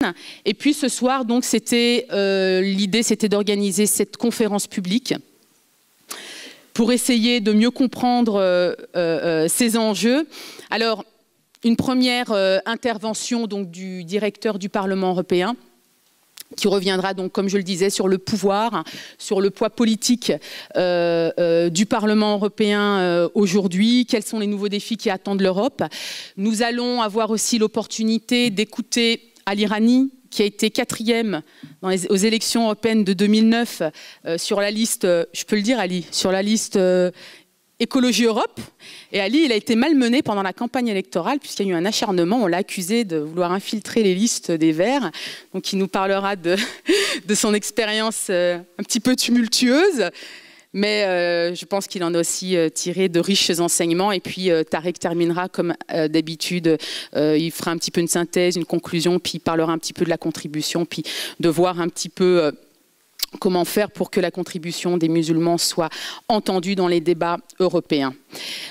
européenne. Et puis ce soir, donc, l'idée, c'était d'organiser cette conférence publique pour essayer de mieux comprendre ces enjeux. Alors, une première intervention donc, du directeur du Parlement européen, qui reviendra donc, comme je le disais, sur le pouvoir, sur le poids politique du Parlement européen aujourd'hui, quels sont les nouveaux défis qui attendent l'Europe. Nous allons avoir aussi l'opportunité d'écouter Ali Rani, qui a été 4e aux élections européennes de 2009 sur la liste, je peux le dire Ali, sur la liste Écologie Europe. Et Ali, il a été malmené pendant la campagne électorale puisqu'il y a eu un acharnement. On l'a accusé de vouloir infiltrer les listes des Verts. Donc il nous parlera de son expérience un petit peu tumultueuse. Mais je pense qu'il en a aussi tiré de riches enseignements. Et puis Tarek terminera comme d'habitude. Il fera un petit peu une synthèse, une conclusion, puis il parlera un petit peu de la contribution, puis de voir un petit peu comment faire pour que la contribution des musulmans soit entendue dans les débats européens.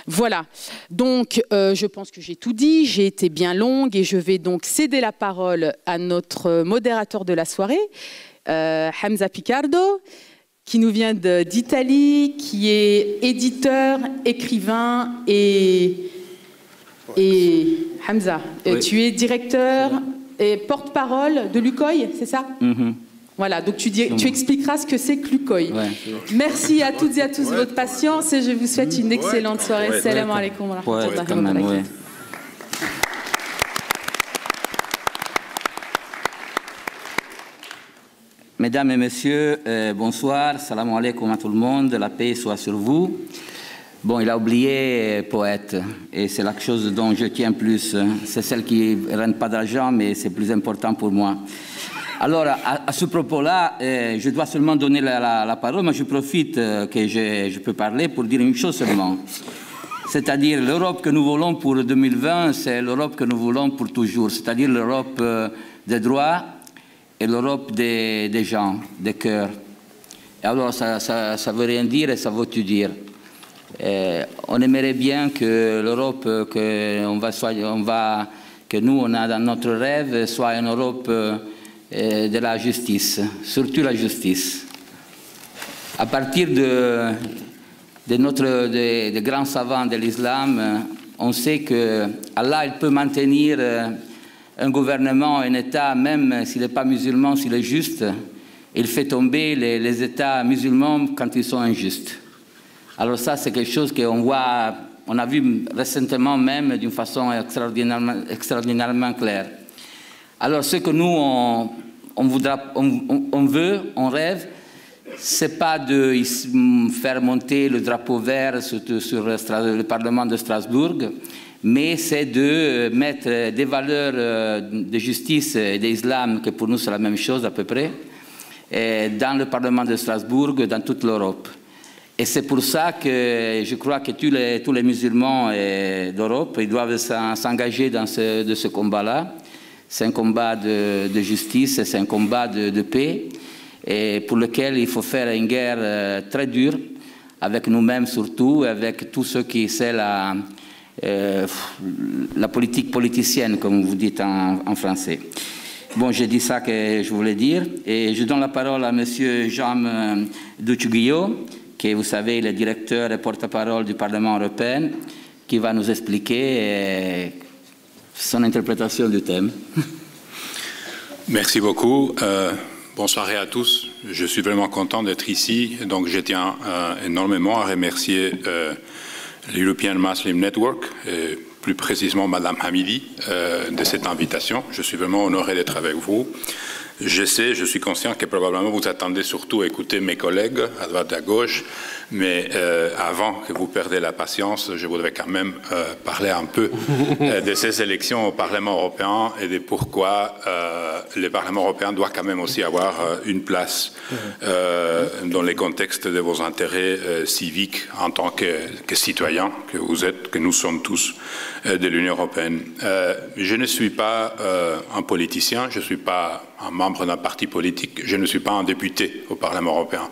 Voilà, donc je pense que j'ai tout dit, j'ai été bien longue et je vais donc céder la parole à notre modérateur de la soirée, Hamza Picardo, qui nous vient d'Italie, qui est éditeur, écrivain et Hamza, oui. Tu es directeur et porte-parole de l'UCOI, c'est ça? Voilà, donc tu expliqueras ce que c'est que l'UCOI. Ouais. Merci à toutes et à tous de votre patience et je vous souhaite une excellente soirée. Salam alaikum wa rahmatullahi wa barakatuh. Mesdames et messieurs, bonsoir, salam alaikum à tout le monde, la paix soit sur vous. Bon, il a oublié poète, et c'est la chose dont je tiens plus. C'est celle qui ne rend pas d'argent, mais c'est plus important pour moi. Alors, à ce propos-là, je dois seulement donner la parole, mais je profite que je peux parler pour dire une chose seulement. C'est-à-dire, l'Europe que nous voulons pour 2020, c'est l'Europe que nous voulons pour toujours. C'est-à-dire l'Europe des droits et l'Europe des gens, des cœurs. Et alors, ça ne veut rien dire et ça veut tout dire. On aimerait bien que l'Europe que nous, on a dans notre rêve, soit une Europe de la justice, surtout la justice. À partir des grands savants de l'islam, on sait que Allah il peut maintenir un gouvernement, un État, même s'il n'est pas musulman, s'il est juste, il fait tomber les États musulmans quand ils sont injustes. Alors ça, c'est quelque chose qu'on voit, on a vu récemment même d'une façon extraordinairement claire. Alors ce que nous, on veut, on rêve, c'est pas de faire monter le drapeau vert sur le Parlement de Strasbourg, mais c'est de mettre des valeurs de justice et d'islam, que pour nous c'est la même chose à peu près, dans le Parlement de Strasbourg, dans toute l'Europe. Et c'est pour ça que je crois que tous les musulmans d'Europe, ils doivent s'engager dans ce combat-là. C'est un combat de justice, c'est un combat de paix, et pour lequel il faut faire une guerre très dure, avec nous-mêmes surtout, avec tous ceux qui c'est la politique politicienne, comme vous dites en français. Bon, j'ai dit ça que je voulais dire, et je donne la parole à M. Jean Duccio-Guillot, qui, vous savez, est le directeur et porte-parole du Parlement européen, qui va nous expliquer son interprétation du thème. Merci beaucoup. Bonsoir à tous. Je suis vraiment content d'être ici. Donc, je tiens énormément à remercier l'European Muslim Network, et plus précisément Madame Hamidi, de cette invitation. Je suis vraiment honoré d'être avec vous. Je suis conscient que probablement vous attendez surtout à écouter mes collègues à droite et à gauche, mais avant que vous perdiez la patience, je voudrais quand même parler un peu de ces élections au Parlement européen et de pourquoi le Parlement européen doit quand même aussi avoir une place dans les contextes de vos intérêts civiques en tant que citoyens que vous êtes, que nous sommes tous de l'Union européenne. Je ne suis pas un politicien, je ne suis pas un membre d'un parti politique, je ne suis pas un député au Parlement européen.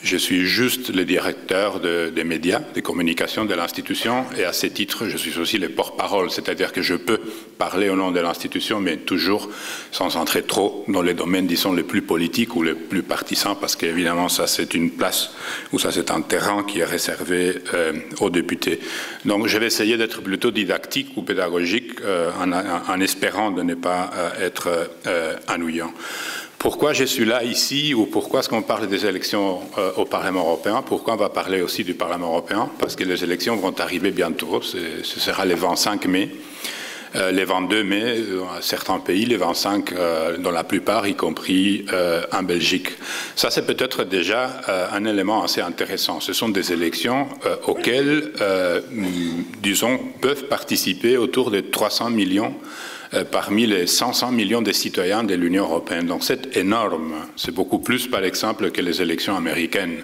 Je suis juste le directeur des médias, des communications de l'institution, et à ce titre, je suis aussi le porte-parole, c'est-à-dire que je peux parler au nom de l'institution, mais toujours sans entrer trop dans les domaines, disons, les plus politiques ou les plus partisans, parce qu'évidemment, ça c'est une place, ou ça c'est un terrain qui est réservé aux députés. Donc je vais essayer d'être plutôt didactique ou pédagogique en espérant de ne pas être ennuyant. Pourquoi je suis là ici, ou pourquoi est-ce qu'on parle des élections au Parlement européen? Pourquoi on va parler aussi du Parlement européen? Parce que les élections vont arriver bientôt, ce sera le 25 mai. Les 22 mai, dans certains pays, les 25 dans la plupart, y compris en Belgique. Ça, c'est peut-être déjà un élément assez intéressant. Ce sont des élections auxquelles, disons, peuvent participer autour de 300 millions parmi les 500 millions de citoyens de l'Union européenne. Donc c'est énorme. C'est beaucoup plus, par exemple, que les élections américaines.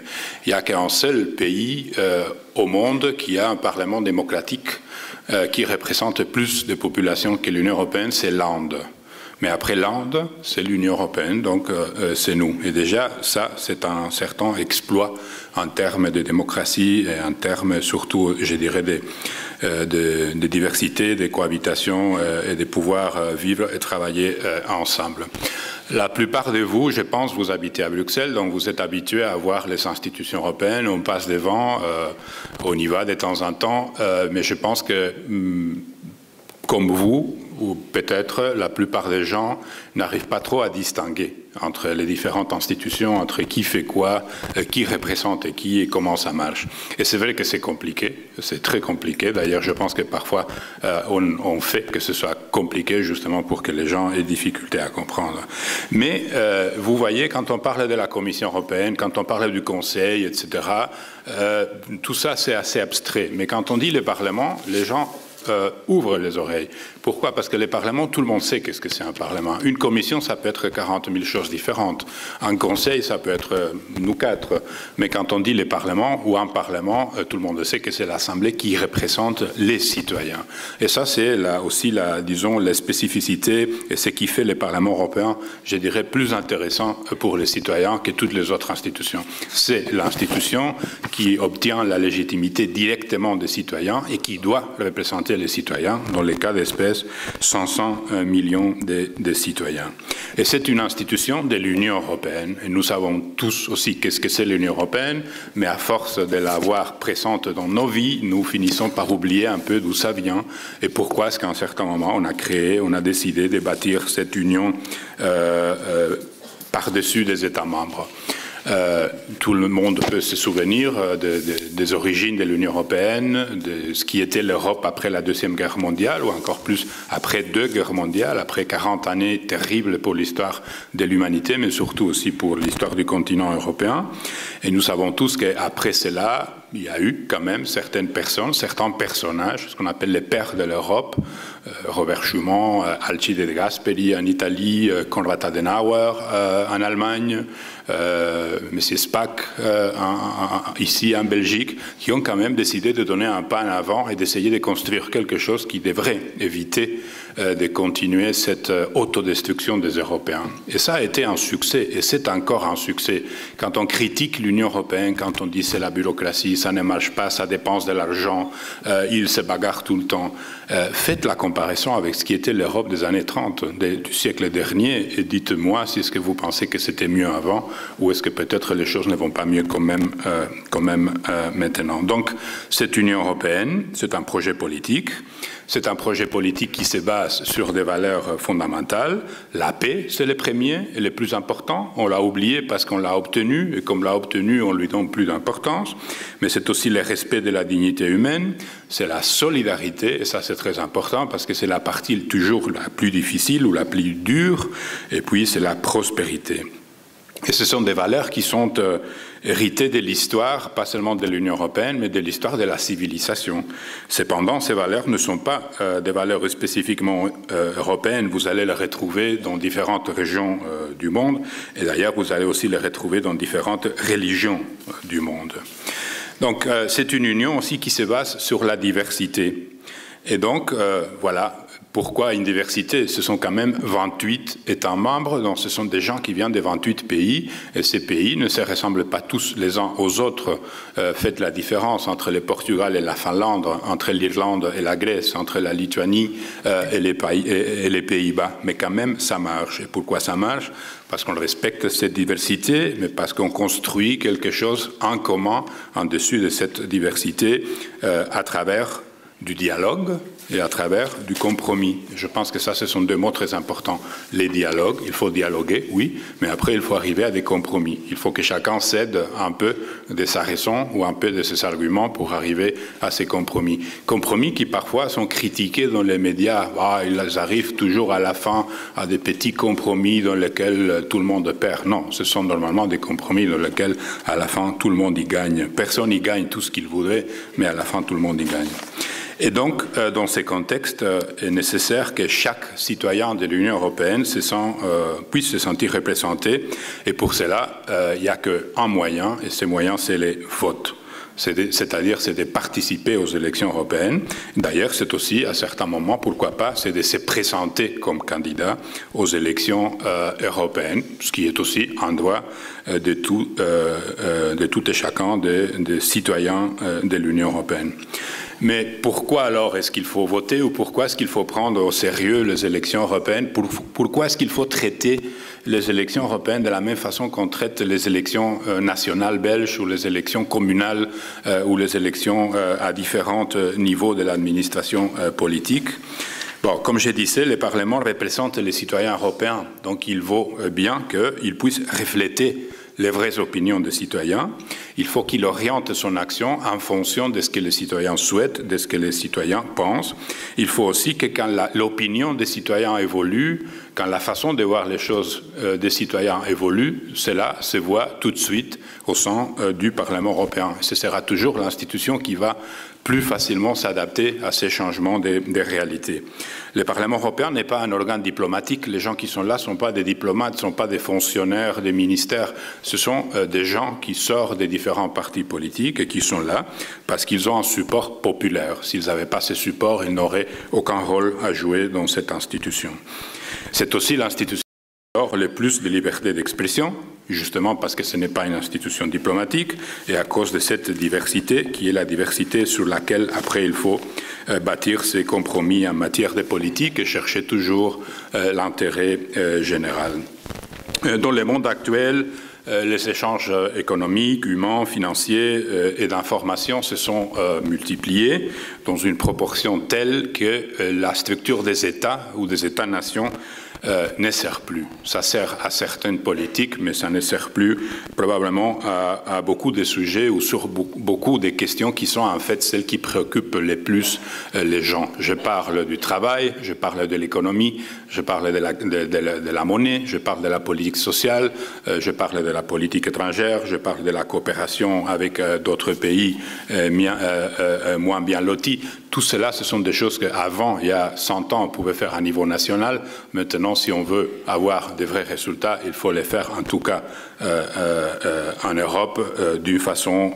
Il n'y a qu'un seul pays au monde qui a un parlement démocratique qui représente plus de populations que l'Union européenne, c'est l'Inde. Mais après l'Inde, c'est l'Union européenne, donc c'est nous. Et déjà, ça, c'est un certain exploit en termes de démocratie et en termes surtout, je dirais, de diversité, de cohabitation et de pouvoir vivre et travailler ensemble. La plupart de vous, je pense, vous habitez à Bruxelles, donc vous êtes habitués à voir les institutions européennes, on passe devant, on y va de temps en temps, mais je pense que, comme vous, ou peut-être la plupart des gens n'arrivent pas trop à distinguer entre les différentes institutions, entre qui fait quoi, qui représente et qui et comment ça marche. Et c'est vrai que c'est compliqué, c'est très compliqué. D'ailleurs, je pense que parfois on fait que ce soit compliqué justement pour que les gens aient difficulté à comprendre. Mais vous voyez, quand on parle de la Commission européenne, quand on parle du Conseil, etc., tout ça c'est assez abstrait. Mais quand on dit le Parlement, les gens ouvrent les oreilles. Pourquoi? Parce que les parlements, tout le monde sait qu'est-ce que c'est un parlement. Une commission, ça peut être 40 000 choses différentes. Un conseil, ça peut être nous quatre. Mais quand on dit les parlements ou un parlement, tout le monde sait que c'est l'Assemblée qui représente les citoyens. Et ça, c'est aussi, disons, la spécificité et ce qui fait les parlements européens, je dirais, plus intéressant pour les citoyens que toutes les autres institutions. C'est l'institution qui obtient la légitimité directement des citoyens et qui doit représenter les citoyens, dans les cas d'espèces, 500 millions de citoyens. Et c'est une institution de l'Union européenne. Et nous savons tous aussi qu'est-ce que c'est l'Union européenne, mais à force de la voir présente dans nos vies, nous finissons par oublier un peu d'où ça vient et pourquoi est-ce qu'à un certain moment on a décidé de bâtir cette union par-dessus des États membres. Tout le monde peut se souvenir des origines de l'Union européenne, de ce qui était l'Europe après la Deuxième Guerre mondiale, ou encore plus après 2 guerres mondiales, après 40 années terribles pour l'histoire de l'humanité, mais surtout aussi pour l'histoire du continent européen. Et nous savons tous qu'après cela, il y a eu quand même certaines personnes, certains personnages, ce qu'on appelle les pères de l'Europe, Robert Schuman, Alcide de Gasperi en Italie, Konrad Adenauer en Allemagne, M. Spaak ici en Belgique, qui ont quand même décidé de donner un pas en avant et d'essayer de construire quelque chose qui devrait éviter de continuer cette autodestruction des Européens. Et ça a été un succès, et c'est encore un succès. Quand on critique l'Union européenne, quand on dit c'est la bureaucratie, ça ne marche pas, ça dépense de l'argent, ils se bagarrent tout le temps, faites la comparaison avec ce qui était l'Europe des années 30, du siècle dernier, et dites-moi si est-ce que vous pensez que c'était mieux avant, ou est-ce que peut-être les choses ne vont pas mieux quand même maintenant. Donc, cette Union européenne, c'est un projet politique. C'est un projet politique qui se base sur des valeurs fondamentales. La paix, c'est le premier et le plus important. On l'a oublié parce qu'on l'a obtenu, et comme l'a obtenu, on lui donne plus d'importance. Mais c'est aussi le respect de la dignité humaine, c'est la solidarité, et ça c'est très important parce que c'est la partie toujours la plus difficile ou la plus dure, et puis c'est la prospérité. Et ce sont des valeurs qui sont héritées de l'histoire, pas seulement de l'Union européenne, mais de l'histoire de la civilisation. Cependant, ces valeurs ne sont pas des valeurs spécifiquement européennes. Vous allez les retrouver dans différentes régions du monde, et d'ailleurs, vous allez aussi les retrouver dans différentes religions du monde. Donc, c'est une union aussi qui se base sur la diversité. Et donc, voilà, Pourquoi une diversité? Ce sont quand même 28 États membres, donc ce sont des gens qui viennent des 28 pays, et ces pays ne se ressemblent pas tous les uns aux autres. Faites la différence entre le Portugal et la Finlande, entre l'Irlande et la Grèce, entre la Lituanie et les Pays-Bas. Mais quand même, ça marche. Et pourquoi ça marche? Parce qu'on respecte cette diversité, mais parce qu'on construit quelque chose en commun en dessus de cette diversité à travers du dialogue et à travers du compromis. Je pense que ça, ce sont deux mots très importants. Les dialogues, il faut dialoguer, oui, mais après, il faut arriver à des compromis. Il faut que chacun cède un peu de sa raison ou un peu de ses arguments pour arriver à ces compromis. Compromis qui, parfois, sont critiqués dans les médias. Ah, ils arrivent toujours à la fin à des petits compromis dans lesquels tout le monde perd. Non, ce sont normalement des compromis dans lesquels, à la fin, tout le monde y gagne. Personne n'y gagne tout ce qu'il voudrait, mais à la fin, tout le monde y gagne. Et donc, dans ces contextes, il est nécessaire que chaque citoyen de l'Union européenne puisse se sentir représenté. Et pour cela, il n'y a qu'un moyen, et ce moyen, c'est les votes. C'est-à-dire, c'est de participer aux élections européennes. D'ailleurs, c'est aussi, à certains moments, pourquoi pas, c'est de se présenter comme candidat aux élections européennes, ce qui est aussi un droit de tout et chacun des citoyens de l'Union européenne. Mais pourquoi alors est-ce qu'il faut voter ou pourquoi est-ce qu'il faut prendre au sérieux les élections européennes? Pourquoi est-ce qu'il faut traiter les élections européennes de la même façon qu'on traite les élections nationales belges ou les élections communales ou les élections à différents niveaux de l'administration politique? Bon, comme je disais, le Parlement représente les citoyens européens, donc il vaut bien qu'ils puissent refléter les vraies opinions des citoyens. Il faut qu'il oriente son action en fonction de ce que les citoyens souhaitent, de ce que les citoyens pensent. Il faut aussi que quand l'opinion des citoyens évolue, quand la façon de voir les choses des citoyens évolue, cela se voit tout de suite au sein du Parlement européen. Ce sera toujours l'institution qui va plus facilement s'adapter à ces changements des réalités. Le Parlement européen n'est pas un organe diplomatique. Les gens qui sont là ne sont pas des diplomates, ne sont pas des fonctionnaires des ministères. Ce sont des gens qui sortent des différents partis politiques et qui sont là parce qu'ils ont un support populaire. S'ils n'avaient pas ce support, ils n'auraient aucun rôle à jouer dans cette institution. C'est aussi l'institution qui offre le plus de liberté d'expression, justement parce que ce n'est pas une institution diplomatique, et à cause de cette diversité, qui est la diversité sur laquelle, après, il faut bâtir ses compromis en matière de politique et chercher toujours l'intérêt général. Dans le monde actuel, les échanges économiques, humains, financiers et d'informations se sont multipliés dans une proportion telle que la structure des États ou des États-nations ne sert plus. Ça sert à certaines politiques, mais ça ne sert plus probablement à beaucoup de sujets ou sur beaucoup de questions qui sont en fait celles qui préoccupent le plus les gens. Je parle du travail, je parle de l'économie, je parle de la monnaie, je parle de la politique sociale, je parle de la politique étrangère, je parle de la coopération avec d'autres pays moins bien lotis. Tout cela, ce sont des choses qu'avant, il y a 100 ans, on pouvait faire à niveau national. Maintenant, si on veut avoir des vrais résultats, il faut les faire, en tout cas en Europe, d'une façon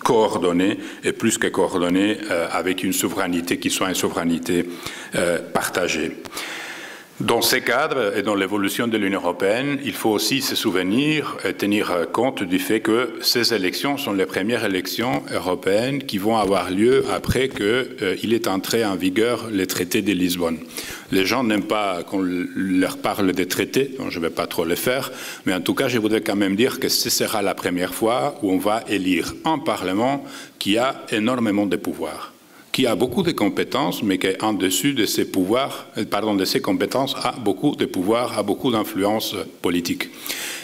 coordonnée, et plus que coordonnée, avec une souveraineté qui soit une souveraineté partagée. Dans ces cadres et dans l'évolution de l'Union européenne, il faut aussi se souvenir et tenir compte du fait que ces élections sont les premières élections européennes qui vont avoir lieu après qu'il est entré en vigueur le traité de Lisbonne. Les gens n'aiment pas qu'on leur parle des traités, donc je ne vais pas trop le faire, mais en tout cas, je voudrais quand même dire que ce sera la première fois où on va élire un Parlement qui a énormément de pouvoirs, qui a beaucoup de compétences, mais qui, en dessus de ses pouvoirs, de ses compétences, a beaucoup de pouvoirs, a beaucoup d'influence politique.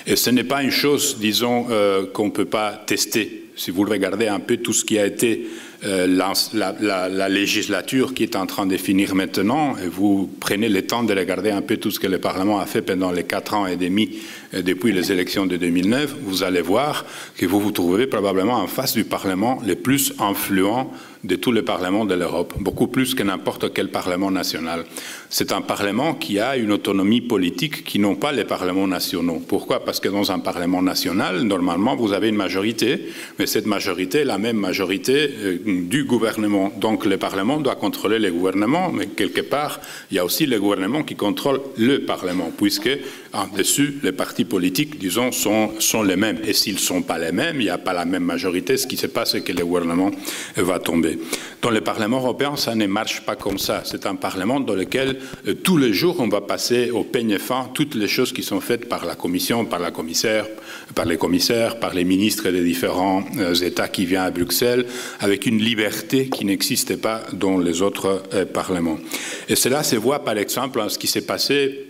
Et ce n'est pas une chose, disons, qu'on ne peut pas tester. Si vous regardez un peu tout ce qui a été la législature qui est en train de finir maintenant, et vous prenez le temps de regarder un peu tout ce que le Parlement a fait pendant les 4 ans et demi depuis les élections de 2009, vous allez voir que vous vous trouverez probablement en face du Parlement le plus influent de tous les parlements de l'Europe, beaucoup plus que n'importe quel parlement national. C'est un parlement qui a une autonomie politique qui n'ont pas les parlements nationaux. Pourquoi? Parce que dans un parlement national, normalement, vous avez une majorité, mais cette majorité est la même majorité du gouvernement. Donc le Parlement doit contrôler le gouvernement, mais quelque part, il y a aussi le gouvernement qui contrôle le Parlement, puisque en dessus, les partis politiques, disons, sont les mêmes. Et s'ils ne sont pas les mêmes, il n'y a pas la même majorité, ce qui se passe, c'est que le gouvernement va tomber. Dans le Parlement européen, ça ne marche pas comme ça. C'est un Parlement dans lequel tous les jours, on va passer au peigne fin toutes les choses qui sont faites par la Commission, par les commissaires, par les ministres des différents États qui viennent à Bruxelles, avec une liberté qui n'existait pas dans les autres parlements. Et cela se voit par exemple en ce qui s'est passé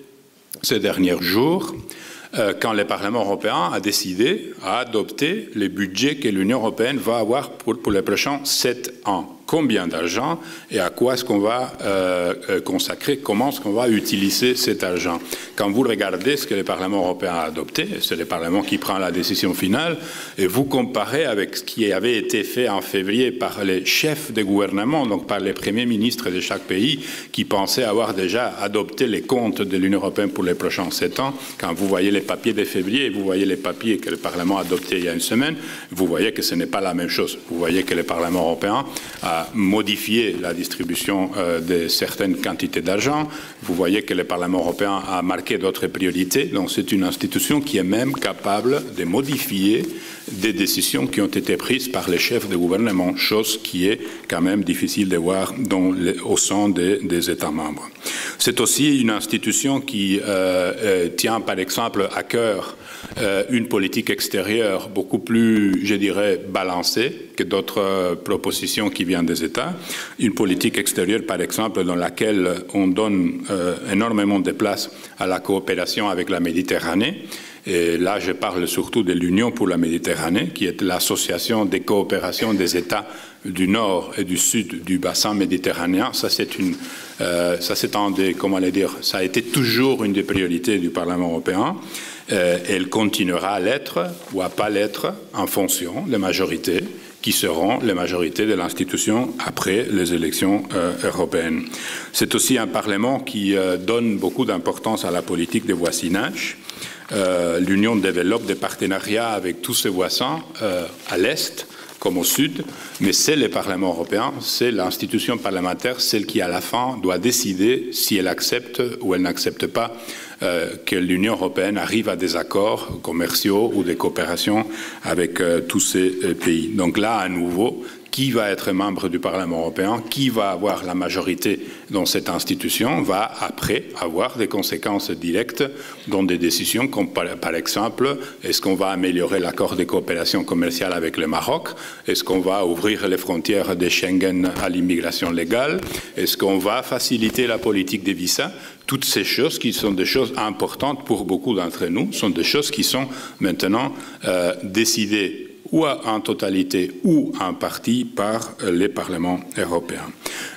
ces derniers jours, quand le Parlement européen a décidé à adopter le budget que l'Union européenne va avoir pour les prochains 7 ans. Combien d'argent et à quoi est-ce qu'on va consacrer, comment est-ce qu'on va utiliser cet argent. Quand vous regardez ce que le Parlement européen a adopté, c'est le Parlement qui prend la décision finale, et vous comparez avec ce qui avait été fait en février par les chefs de gouvernement, donc par les premiers ministres de chaque pays, qui pensaient avoir déjà adopté les comptes de l'Union européenne pour les prochains 7 ans, quand vous voyez les papiers de février et vous voyez les papiers que le Parlement a adoptés il y a une semaine, vous voyez que ce n'est pas la même chose. Vous voyez que le Parlement européen a modifié la distribution de certaines quantités d'argent. Vous voyez que le Parlement européen a marqué d'autres priorités. Donc c'est une institution qui est même capable de modifier des décisions qui ont été prises par les chefs de gouvernement, chose qui est quand même difficile de voir au sein des États membres. C'est aussi une institution qui tient par exemple à cœur une politique extérieure beaucoup plus, je dirais, balancée que d'autres propositions qui viennent des États. Une politique extérieure, par exemple, dans laquelle on donne énormément de place à la coopération avec la Méditerranée. Et là, je parle surtout de l'Union pour la Méditerranée, qui est l'association des coopérations des États du Nord et du Sud du bassin méditerranéen. Ça, c'est un des, comment aller dire, ça a été toujours une des priorités du Parlement européen. Elle continuera à l'être ou à pas l'être en fonction des majorités qui seront les majorités de l'institution après les élections européennes. C'est aussi un Parlement qui donne beaucoup d'importance à la politique de voisinage. L'Union développe des partenariats avec tous ses voisins à l'Est comme au Sud, mais c'est le Parlement européen, c'est l'institution parlementaire, celle qui à la fin doit décider si elle accepte ou elle n'accepte pas que l'Union européenne arrive à des accords commerciaux ou de coopération avec tous ces pays. Donc là, à nouveau, qui va être membre du Parlement européen, qui va avoir la majorité dans cette institution, va après avoir des conséquences directes dans des décisions comme par exemple, est-ce qu'on va améliorer l'accord de coopération commerciale avec le Maroc? Est-ce qu'on va ouvrir les frontières de Schengen à l'immigration légale? Est-ce qu'on va faciliter la politique des visas? Toutes ces choses qui sont des choses importantes pour beaucoup d'entre nous sont des choses qui sont maintenant décidées ou en totalité ou en partie par les parlements européens.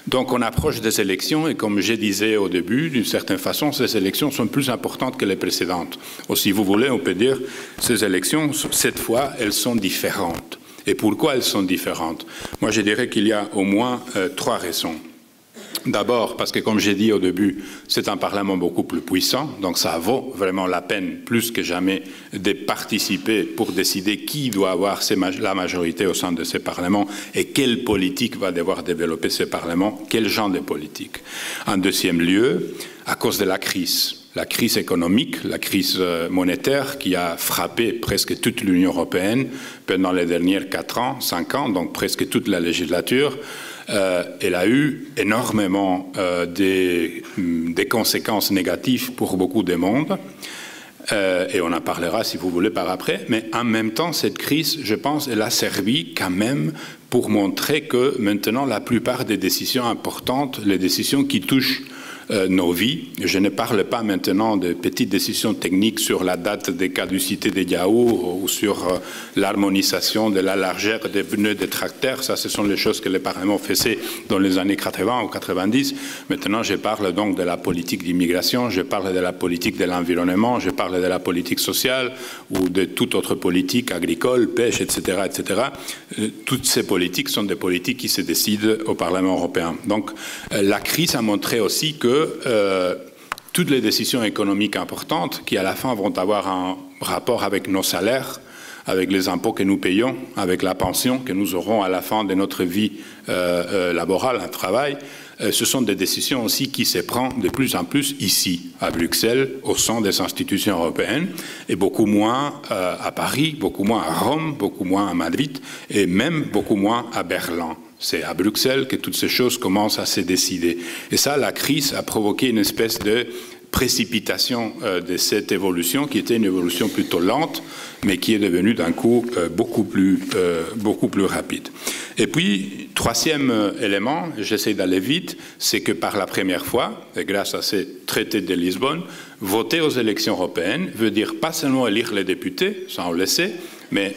Donc on approche des élections et comme je disais au début, d'une certaine façon, ces élections sont plus importantes que les précédentes. Ou si vous voulez, on peut dire ces élections, cette fois, elles sont différentes. Et pourquoi elles sont différentes? Moi, je dirais qu'il y a au moins 3 raisons. D'abord, parce que comme j'ai dit au début, c'est un Parlement beaucoup plus puissant, donc ça vaut vraiment la peine, plus que jamais, de participer pour décider qui doit avoir la majorité au sein de ces parlements et quelle politique va devoir développer ce Parlement, quel genre de politique. En deuxième lieu, à cause de la crise économique, la crise monétaire qui a frappé presque toute l'Union européenne pendant les dernières 4 ans, 5 ans, donc presque toute la législature, elle a eu énormément des conséquences négatives pour beaucoup de monde. Et on en parlera si vous voulez par après. Mais en même temps, cette crise, je pense, elle a servi quand même pour montrer que maintenant, la plupart des décisions importantes, les décisions qui touchent nos vies. Je ne parle pas maintenant de petites décisions techniques sur la date de caducité des yaourts ou sur l'harmonisation de la largeur des pneus des tracteurs. Ça, ce sont les choses que le Parlement faisait dans les années 80 ou 90. Maintenant, je parle donc de la politique d'immigration, je parle de la politique de l'environnement, je parle de la politique sociale ou de toute autre politique, agricole, pêche, etc., etc. Toutes ces politiques sont des politiques qui se décident au Parlement européen. Donc, la crise a montré aussi que toutes les décisions économiques importantes qui, à la fin, vont avoir un rapport avec nos salaires, avec les impôts que nous payons, avec la pension que nous aurons à la fin de notre vie laborale, un travail, ce sont des décisions aussi qui se prennent de plus en plus ici, à Bruxelles, au sein des institutions européennes, et beaucoup moins à Paris, beaucoup moins à Rome, beaucoup moins à Madrid, et même beaucoup moins à Berlin. C'est à Bruxelles que toutes ces choses commencent à se décider. Et ça, la crise a provoqué une espèce de précipitation de cette évolution, qui était une évolution plutôt lente, mais qui est devenue d'un coup beaucoup plus rapide. Et puis, troisième élément, j'essaie d'aller vite, c'est que par la première fois, et grâce à ce traité de Lisbonne, voter aux élections européennes veut dire pas seulement élire les députés, ça on le sait, mais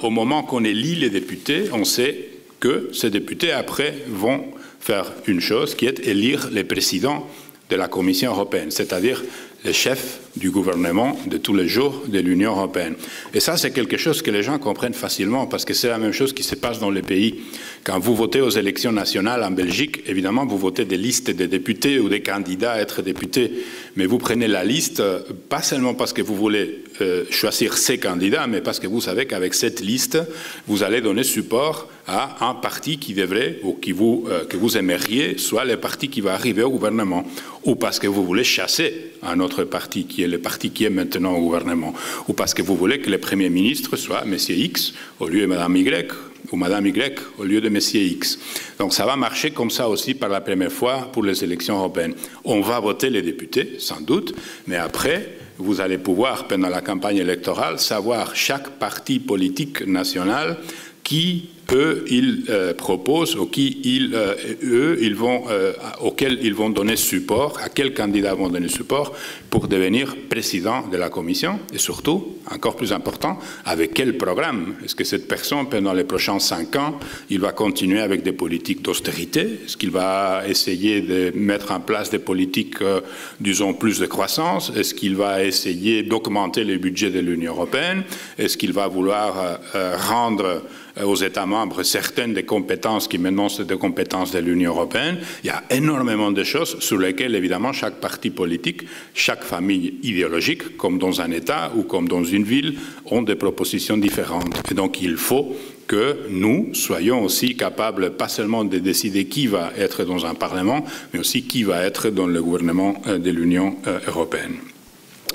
au moment qu'on élit les députés, on sait que ces députés, après, vont faire une chose, qui est élire les présidents de la Commission européenne, c'est-à-dire le chef du gouvernement de tous les jours de l'Union européenne. Et ça, c'est quelque chose que les gens comprennent facilement, parce que c'est la même chose qui se passe dans les pays. Quand vous votez aux élections nationales en Belgique, évidemment, vous votez des listes de députés ou des candidats à être députés, mais vous prenez la liste, pas seulement parce que vous voulez choisir ces candidats, mais parce que vous savez qu'avec cette liste, vous allez donner support à un parti qui devrait, ou que vous aimeriez, soit le parti qui va arriver au gouvernement, ou parce que vous voulez chasser un autre parti, qui est le parti qui est maintenant au gouvernement, ou parce que vous voulez que le Premier ministre soit M. X au lieu de Mme Y, ou Mme Y au lieu de M. X. Donc ça va marcher comme ça aussi par la première fois pour les élections européennes. On va voter les députés, sans doute, mais après, vous allez pouvoir, pendant la campagne électorale, savoir chaque parti politique national qui, eux, ils proposent, ou auxquels ils vont donner support, à quels candidats vont donner support pour devenir président de la Commission, et surtout, encore plus important, avec quel programme. Est-ce que cette personne, pendant les prochains 5 ans, il va continuer avec des politiques d'austérité? Est-ce qu'il va essayer de mettre en place des politiques, disons, plus de croissance? Est-ce qu'il va essayer d'augmenter le budget de l'Union européenne? Est-ce qu'il va vouloir rendre aux États membres certaines des compétences qui maintenant sont des compétences de l'Union européenne? Il y a énormément de choses sur lesquelles, évidemment, chaque parti politique, chaque famille idéologique, comme dans un État ou comme dans une ville, ont des propositions différentes. Et donc, il faut que nous soyons aussi capables, pas seulement de décider qui va être dans un Parlement, mais aussi qui va être dans le gouvernement de l'Union européenne.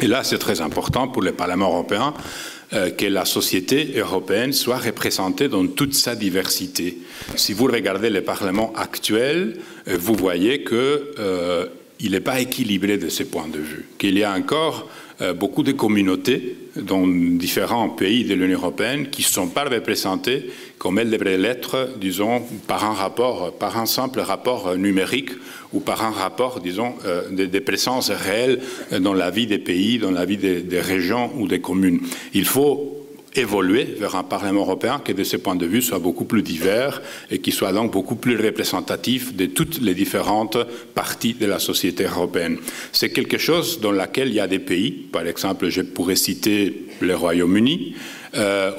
Et là, c'est très important pour le Parlement européen que la société européenne soit représentée dans toute sa diversité. Si vous regardez le Parlement actuel, vous voyez qu'il n'est pas équilibré de ce point de vue, qu'il y a encore beaucoup de communautés dans différents pays de l'Union européenne qui ne sont pas représentées comme elles devraient l'être, disons, par un simple rapport numérique ou par un rapport, disons, de présence réelle dans la vie des pays, dans la vie des régions ou des communes. Il faut évoluer vers un Parlement européen qui, de ce point de vue, soit beaucoup plus divers et qui soit donc beaucoup plus représentatif de toutes les différentes parties de la société européenne. C'est quelque chose dans lequel il y a des pays, par exemple, je pourrais citer le Royaume-Uni,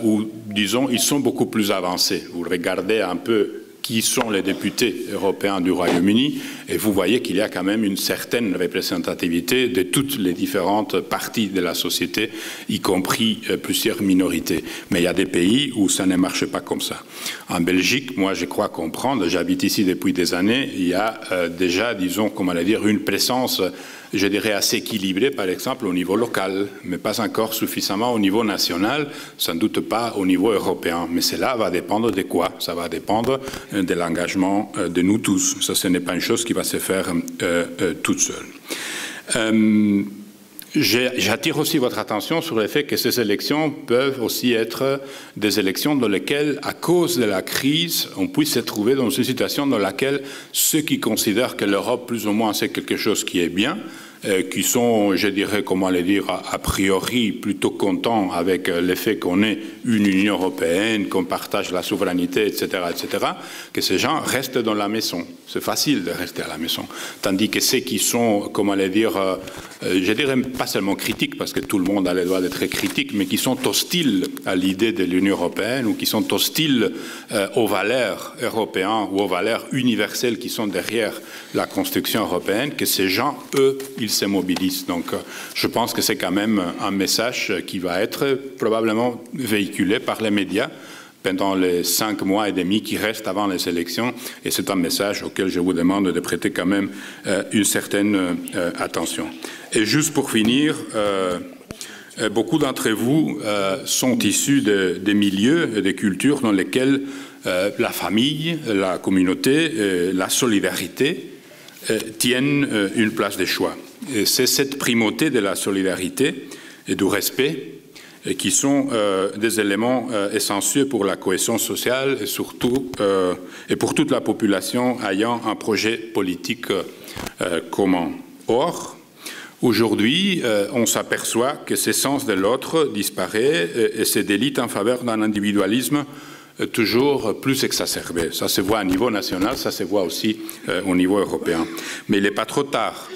où, disons, ils sont beaucoup plus avancés. Vous regardez un peu qui sont les députés européens du Royaume-Uni, et vous voyez qu'il y a quand même une certaine représentativité de toutes les différentes parties de la société, y compris plusieurs minorités. Mais il y a des pays où ça ne marche pas comme ça. En Belgique, moi je crois comprendre, j'habite ici depuis des années, il y a déjà, disons, comment dire, une présence, je dirais, assez équilibrée, par exemple, au niveau local, mais pas encore suffisamment au niveau national, sans doute pas au niveau européen. Mais cela va dépendre de quoi? Ça va dépendre de l'engagement de nous tous. Ça, ce n'est pas une chose qui va se faire toute seule. J'attire aussi votre attention sur le fait que ces élections peuvent aussi être des élections dans lesquelles, à cause de la crise, on puisse se trouver dans une situation dans laquelle ceux qui considèrent que l'Europe, plus ou moins, c'est quelque chose qui est bien, qui sont, je dirais, comment le dire, a priori plutôt contents avec le fait qu'on ait une Union européenne, qu'on partage la souveraineté, etc., que ces gens restent dans la maison. C'est facile de rester à la maison. Tandis que ceux qui sont, comment le dire, je dirais pas seulement critiques, parce que tout le monde a le droit d'être critique, mais qui sont hostiles à l'idée de l'Union européenne ou qui sont hostiles aux valeurs européennes ou aux valeurs universelles qui sont derrière la construction européenne, que ces gens, eux, ils se mobilisent. Donc, je pense que c'est quand même un message qui va être probablement véhiculé par les médias pendant les 5 mois et demi qui restent avant les élections. Et c'est un message auquel je vous demande de prêter quand même une certaine attention. Et juste pour finir, beaucoup d'entre vous sont issus des milieux et des cultures dans lesquels la famille, la communauté, la solidarité tiennent une place de choix. Et c'est cette primauté de la solidarité et du respect qui sont des éléments essentiels pour la cohésion sociale et surtout et pour toute la population ayant un projet politique commun. Or, aujourd'hui, on s'aperçoit que ce sens de l'autre disparaît et se délite en faveur d'un individualisme toujours plus exacerbé. Ça se voit à niveau national, ça se voit aussi au niveau européen. Mais il n'est pas trop tard.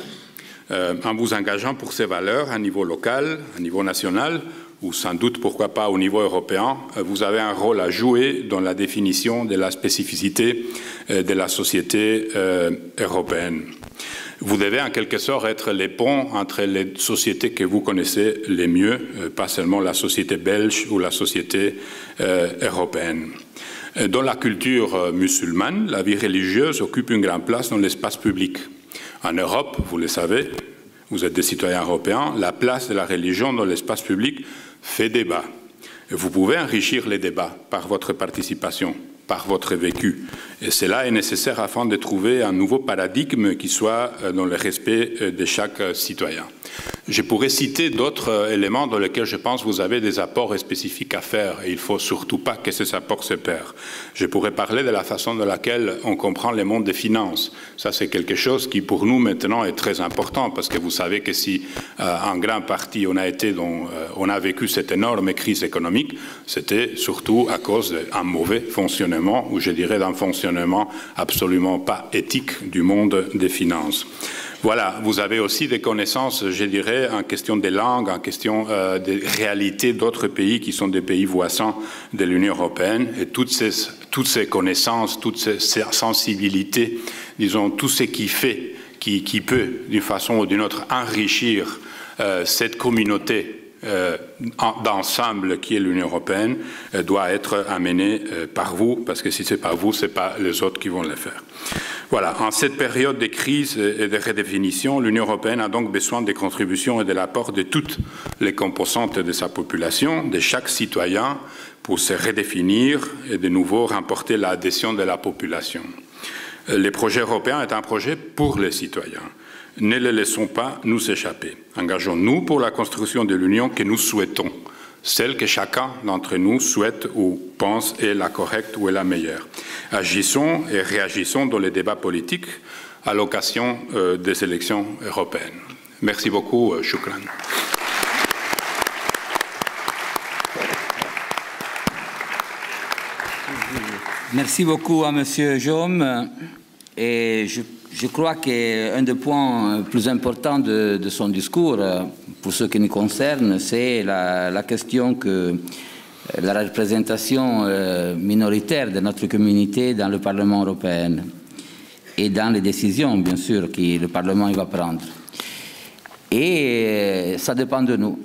En vous engageant pour ces valeurs à niveau local, à niveau national, ou sans doute, pourquoi pas, au niveau européen, vous avez un rôle à jouer dans la définition de la spécificité de la société européenne. Vous devez en quelque sorte être les ponts entre les sociétés que vous connaissez les mieux, pas seulement la société belge ou la société européenne. Dans la culture musulmane, la vie religieuse occupe une grande place dans l'espace public. En Europe, vous le savez, vous êtes des citoyens européens, la place de la religion dans l'espace public fait débat. Et vous pouvez enrichir les débats par votre participation, par votre vécu. Et cela est nécessaire afin de trouver un nouveau paradigme qui soit dans le respect de chaque citoyen. Je pourrais citer d'autres éléments dans lesquels je pense que vous avez des apports spécifiques à faire et il ne faut surtout pas que ces apports se perdent. Je pourrais parler de la façon dans laquelle on comprend le monde des finances. Ça, c'est quelque chose qui, pour nous, maintenant, est très important parce que vous savez que si, en grande partie, on a vécu cette énorme crise économique, c'était surtout à cause d'un mauvais fonctionnement, ou je dirais d'un fonctionnement absolument pas éthique du monde des finances. Voilà, vous avez aussi des connaissances, je dirais, en question des langues, en question des réalités d'autres pays qui sont des pays voisins de l'Union européenne. Et toutes ces connaissances, toutes ces sensibilités, disons, tout ce qui fait, qui peut, d'une façon ou d'une autre, enrichir cette communauté d'ensemble qui est l'Union européenne, doit être amené par vous, parce que si ce n'est pas vous, ce n'est pas les autres qui vont le faire. Voilà, en cette période de crise et de redéfinition, l'Union européenne a donc besoin des contributions et de l'apport de toutes les composantes de sa population, de chaque citoyen, pour se redéfinir et de nouveau remporter l'adhésion de la population. Le projet européen est un projet pour les citoyens. Ne le laissons pas nous échapper. Engageons-nous pour la construction de l'Union que nous souhaitons, celle que chacun d'entre nous souhaite ou pense est la correcte ou est la meilleure. Agissons et réagissons dans les débats politiques à l'occasion des élections européennes. Merci beaucoup, Shukran. Merci beaucoup à M. Jaume. Et je crois qu'un des points plus importants de son discours, pour ce qui nous concerne, c'est la question que la représentation minoritaire de notre communauté dans le Parlement européen et dans les décisions, bien sûr, que le Parlement va prendre. Et ça dépend de nous.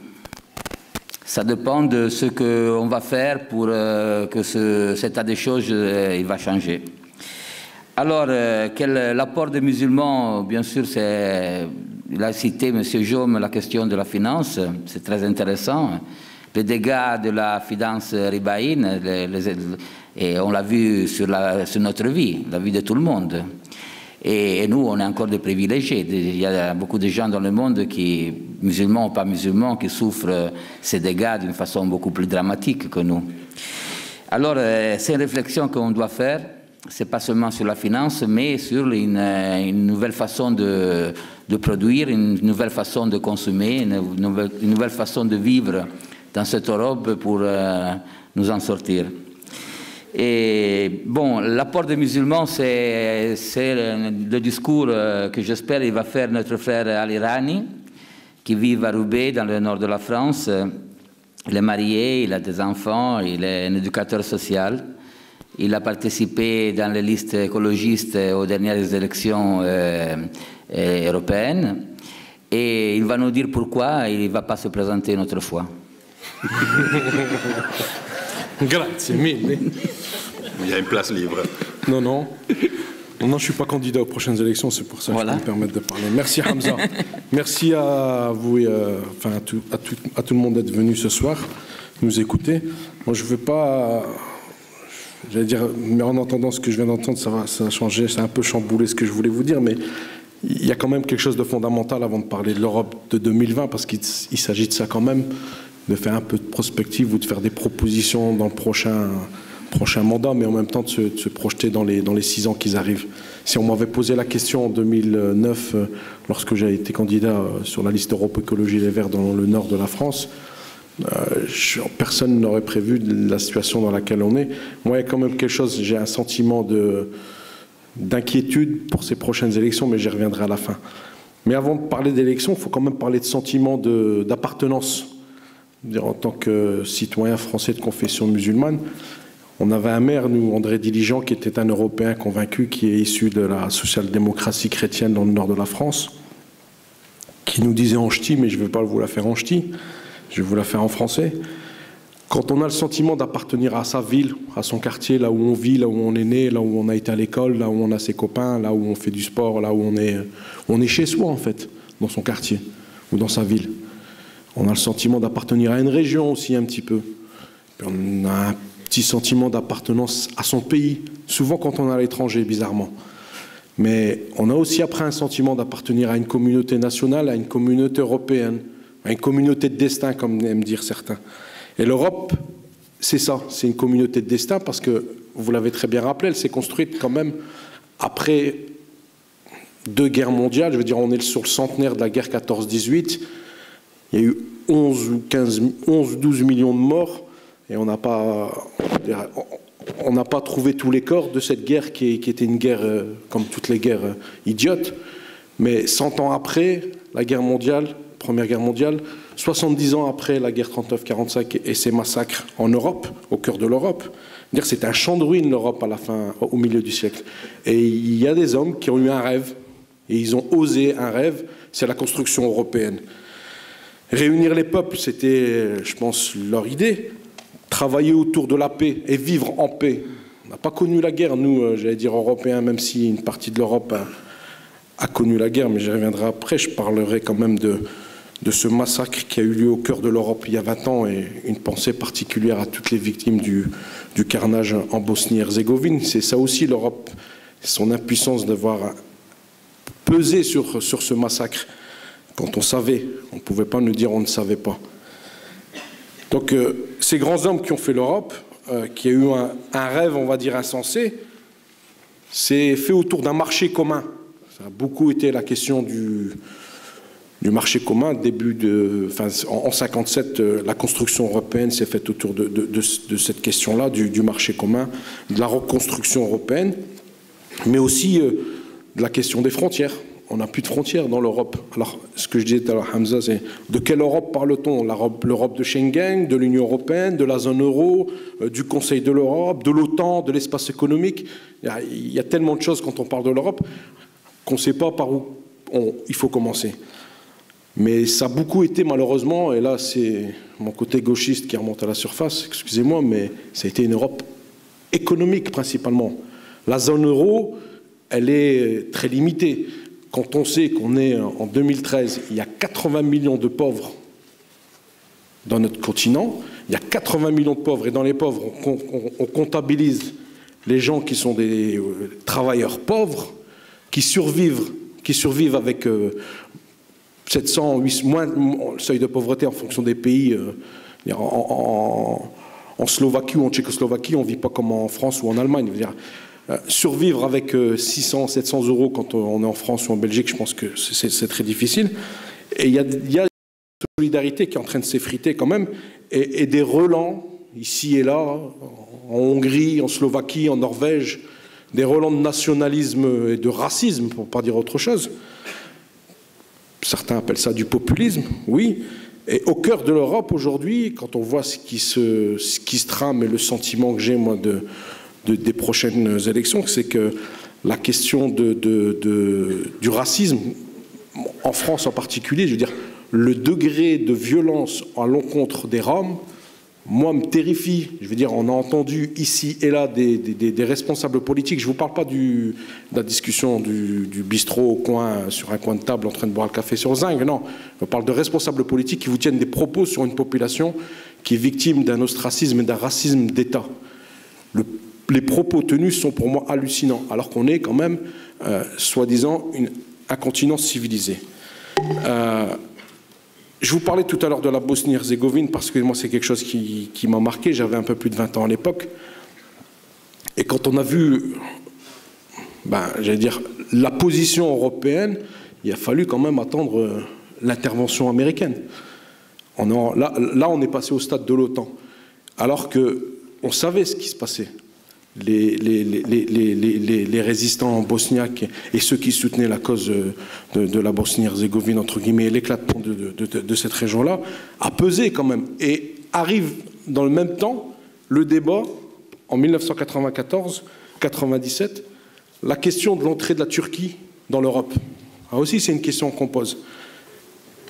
Ça dépend de ce qu'on va faire pour que cet état des choses il va changer. Alors, l'apport des musulmans, bien sûr, il a cité M. Jaume la question de la finance, c'est très intéressant. Les dégâts de la finance ribaïne, et on l'a vu sur notre vie, la vie de tout le monde. Et nous, on est encore des privilégiés. Il y a beaucoup de gens dans le monde, qui, musulmans ou pas musulmans, qui souffrent ces dégâts d'une façon beaucoup plus dramatique que nous. Alors, c'est une réflexion qu'on doit faire. C'est pas seulement sur la finance, mais sur une nouvelle façon de produire, une nouvelle façon de consommer, une nouvelle façon de vivre dans cette Europe pour nous en sortir. Et bon, l'apport des musulmans, c'est le discours que j'espère il va faire notre frère Ali Rani, qui vit à Roubaix, dans le nord de la France. Il est marié, il a des enfants, il est un éducateur social. Il a participé dans les listes écologistes aux dernières élections européennes. Et il va nous dire pourquoi il ne va pas se présenter une autre fois. Grazie mille. Il y a une place libre. Non, non. Non, je ne suis pas candidat aux prochaines élections, c'est pour ça que voilà. je peux me permettre de parler. Merci Hamza. Merci à vous et enfin, à tout le monde d'être venu ce soir, nous écouter. Moi, je ne veux pas... J'allais dire, mais en entendant ce que je viens d'entendre, ça va changer, ça a un peu chamboulé ce que je voulais vous dire, mais il y a quand même quelque chose de fondamental avant de parler de l'Europe de 2020, parce qu'il s'agit de ça quand même, de faire un peu de prospective ou de faire des propositions dans le prochain mandat, mais en même temps de se projeter dans les 6 ans qui arrivent. Si on m'avait posé la question en 2009, lorsque j'ai été candidat sur la liste Europe Écologie Les Verts dans le nord de la France, personne n'aurait prévu la situation dans laquelle on est. Moi, il y a quand même quelque chose, j'ai un sentiment d'inquiétude pour ces prochaines élections, mais j'y reviendrai à la fin. Mais avant de parler d'élections, il faut quand même parler de sentiment d'appartenance. En tant que citoyen français de confession musulmane, on avait un maire, nous, André Diligent, qui était un Européen convaincu, qui est issu de la social-démocratie chrétienne dans le nord de la France, qui nous disait en ch'ti, mais je ne vais pas vous la faire en ch'ti, je vais vous la faire en français. Quand on a le sentiment d'appartenir à sa ville, à son quartier, là où on vit, là où on est né, là où on a été à l'école, là où on a ses copains, là où on fait du sport, là où on est chez soi en fait, dans son quartier ou dans sa ville. On a le sentiment d'appartenir à une région aussi un petit peu. Puis on a un petit sentiment d'appartenance à son pays, souvent quand on est à l'étranger, bizarrement. Mais on a aussi après un sentiment d'appartenir à une communauté nationale, à une communauté européenne, à une communauté de destin, comme aiment dire certains. Et l'Europe, c'est ça, c'est une communauté de destin parce que, vous l'avez très bien rappelé, elle s'est construite quand même après 2 guerres mondiales. Je veux dire, on est sur le centenaire de la guerre 14-18. Il y a eu 11 ou 12 millions de morts et on n'a pas trouvé tous les corps de cette guerre qui était une guerre, comme toutes les guerres, idiotes. Mais 100 ans après la guerre mondiale, Première Guerre mondiale, 70 ans après la guerre 39-45 et ses massacres en Europe, au cœur de l'Europe, c'est un champ de ruines l'Europe à la fin, au milieu du siècle. Et il y a des hommes qui ont eu un rêve, et ils ont osé un rêve, c'est la construction européenne. Réunir les peuples, c'était, je pense, leur idée. Travailler autour de la paix et vivre en paix. On n'a pas connu la guerre, nous, j'allais dire européens, même si une partie de l'Europe a connu la guerre, mais j'y reviendrai après. Je parlerai quand même de ce massacre qui a eu lieu au cœur de l'Europe il y a 20 ans et une pensée particulière à toutes les victimes du carnage en Bosnie-Herzégovine. C'est ça aussi l'Europe, son impuissance de devoir peser sur ce massacre. Quand on savait, on ne pouvait pas nous dire on ne savait pas. Donc ces grands hommes qui ont fait l'Europe, qui a eu un rêve, on va dire, insensé, c'est fait autour d'un marché commun. Ça a beaucoup été la question du marché commun. En 1957, la construction européenne s'est faite autour de cette question-là, du marché commun, de la reconstruction européenne, mais aussi de la question des frontières. On n'a plus de frontières dans l'Europe. Alors, ce que je disais tout à l'heure, Hamza, c'est de quelle Europe parle-t-on? L'Europe de Schengen, de l'Union européenne, de la zone euro, du Conseil de l'Europe, de l'OTAN, de l'espace économique. Il y a tellement de choses quand on parle de l'Europe qu'on ne sait pas par où il faut commencer. Mais ça a beaucoup été malheureusement, et là c'est mon côté gauchiste qui remonte à la surface, excusez-moi, mais ça a été une Europe économique principalement. La zone euro, elle est très limitée. Quand on sait qu'on est en 2013, il y a 80 millions de pauvres dans notre continent, il y a 80 millions de pauvres, et dans les pauvres, on comptabilise les gens qui sont des travailleurs pauvres, qui survivent avec 700, 800, moins le seuil de pauvreté en fonction des pays. En Slovaquie ou en Tchécoslovaquie, on ne vit pas comme en France ou en Allemagne. Survivre avec 600, 700 euros quand on est en France ou en Belgique, je pense que c'est très difficile. Et il y a une solidarité qui est en train de s'effriter quand même, et des relents, ici et là, en Hongrie, en Slovaquie, en Norvège, des relents de nationalisme et de racisme, pour ne pas dire autre chose. Certains appellent ça du populisme, oui. Et au cœur de l'Europe aujourd'hui, quand on voit ce qui se trame et le sentiment que j'ai moi des prochaines élections, c'est que la question du racisme, en France en particulier, je veux dire, le degré de violence à l'encontre des Roms, moi, me terrifie. Je veux dire, on a entendu ici et là des responsables politiques. Je ne vous parle pas de la discussion du bistrot au coin, sur un coin de table en train de boire le café sur zinc. Non, je parle de responsables politiques qui vous tiennent des propos sur une population qui est victime d'un ostracisme et d'un racisme d'État. Les propos tenus sont pour moi hallucinants, alors qu'on est quand même, soi-disant, un continent civilisé. Je vous parlais tout à l'heure de la Bosnie-Herzégovine parce que moi c'est quelque chose qui m'a marqué, j'avais un peu plus de 20 ans à l'époque. Et quand on a vu, j'allais dire, la position européenne, il a fallu quand même attendre l'intervention américaine. Là, on est passé au stade de l'OTAN, alors qu'on savait ce qui se passait. Les résistants bosniaques et ceux qui soutenaient la cause de la Bosnie-Herzégovine, entre guillemets, l'éclatement de cette région-là, a pesé quand même. Et arrive dans le même temps le débat, en 1994-97, la question de l'entrée de la Turquie dans l'Europe. Là aussi, c'est une question qu'on pose.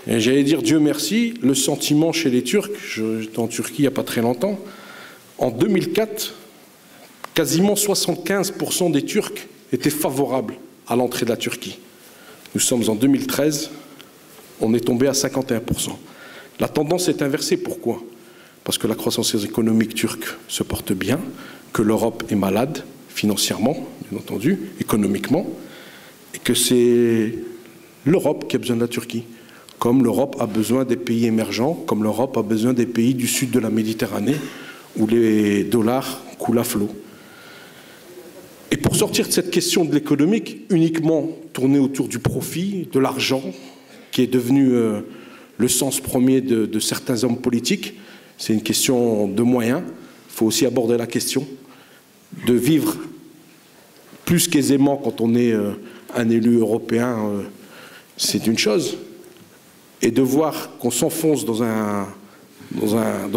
Et j'allais dire, Dieu merci, le sentiment chez les Turcs, j'étais en Turquie il n'y a pas très longtemps, en 2004, quasiment 75% des Turcs étaient favorables à l'entrée de la Turquie. Nous sommes en 2013, on est tombé à 51%. La tendance est inversée. Pourquoi? Parce que la croissance économique turque se porte bien, que l'Europe est malade, financièrement, bien entendu, économiquement, et que c'est l'Europe qui a besoin de la Turquie. Comme l'Europe a besoin des pays émergents, comme l'Europe a besoin des pays du sud de la Méditerranée, où les dollars coulent à flot. Et pour sortir de cette question de l'économique, uniquement tournée autour du profit, de l'argent, qui est devenu le sens premier de certains hommes politiques, c'est une question de moyens. Il faut aussi aborder la question de vivre plus qu'aisément quand on est un élu européen, c'est une chose. Et de voir qu'on s'enfonce dans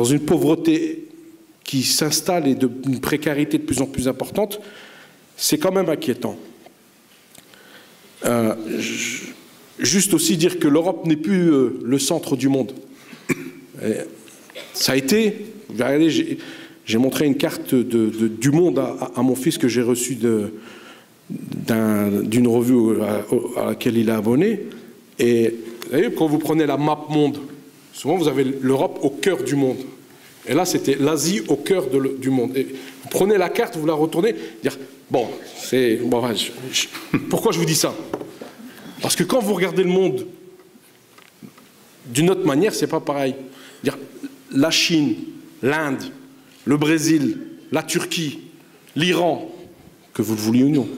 une pauvreté qui s'installe et d'une précarité de plus en plus importante, c'est quand même inquiétant. Juste aussi dire que l'Europe n'est plus le centre du monde. Ça a été, regardez, j'ai montré une carte du monde à mon fils que j'ai reçue d'une revue à laquelle il est abonné. Et vous savez, quand vous prenez la map monde, souvent vous avez l'Europe au cœur du monde. Et là, c'était l'Asie au cœur du monde. Et vous prenez la carte, vous la retournez, dire bon, c'est bon. Pourquoi je vous dis ça? Parce que quand vous regardez le monde d'une autre manière, c'est pas pareil. Dire la Chine, l'Inde, le Brésil, la Turquie, l'Iran, que vous le vouliez ou non,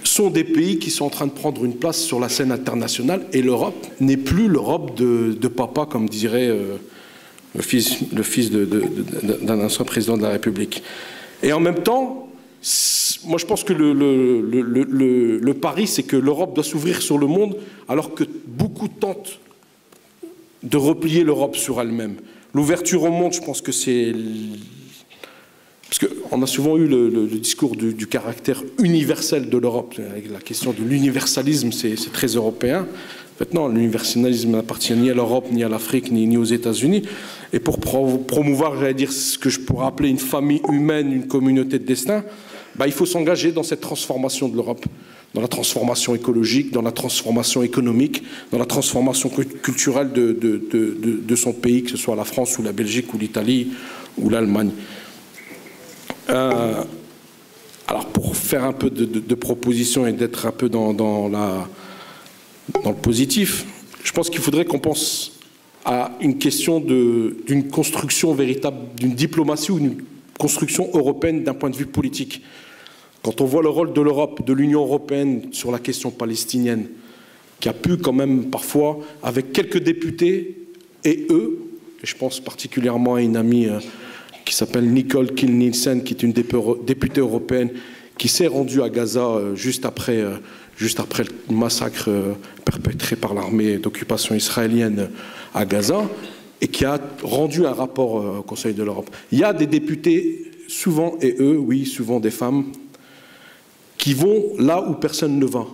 sont des pays qui sont en train de prendre une place sur la scène internationale, et l'Europe n'est plus l'Europe de papa, comme dirait le fils d'un ancien président de la République. Et en même temps, moi je pense que le pari, c'est que l'Europe doit s'ouvrir sur le monde, alors que beaucoup tentent de replier l'Europe sur elle-même. L'ouverture au monde, je pense que c'est... Parce qu'on a souvent eu le discours du caractère universel de l'Europe. La question de l'universalisme, c'est très européen. En fait, non, l'universalisme n'appartient ni à l'Europe, ni à l'Afrique, ni aux États-Unis. Et pour promouvoir, j'allais dire, ce que je pourrais appeler une famille humaine, une communauté de destin, il faut s'engager dans cette transformation de l'Europe, dans la transformation écologique, dans la transformation économique, dans la transformation culturelle de son pays, que ce soit la France ou la Belgique ou l'Italie ou l'Allemagne. Alors pour pour faire un peu de propositions et d'être un peu dans le positif, je pense qu'il faudrait qu'on pense à une question d'une construction véritable, d'une diplomatie ou d'une construction européenne d'un point de vue politique. Quand on voit le rôle de l'Europe, de l'Union européenne sur la question palestinienne, qui a pu quand même parfois, avec quelques députés et eux, et je pense particulièrement à une amie qui s'appelle Nicole Kiel-Nielsen, qui est une députée européenne, qui s'est rendue à Gaza juste après le massacre perpétré par l'armée d'occupation israélienne à Gaza, et qui a rendu un rapport au Conseil de l'Europe. Il y a des députés, souvent, et eux, oui, souvent des femmes, qui vont là où personne ne va.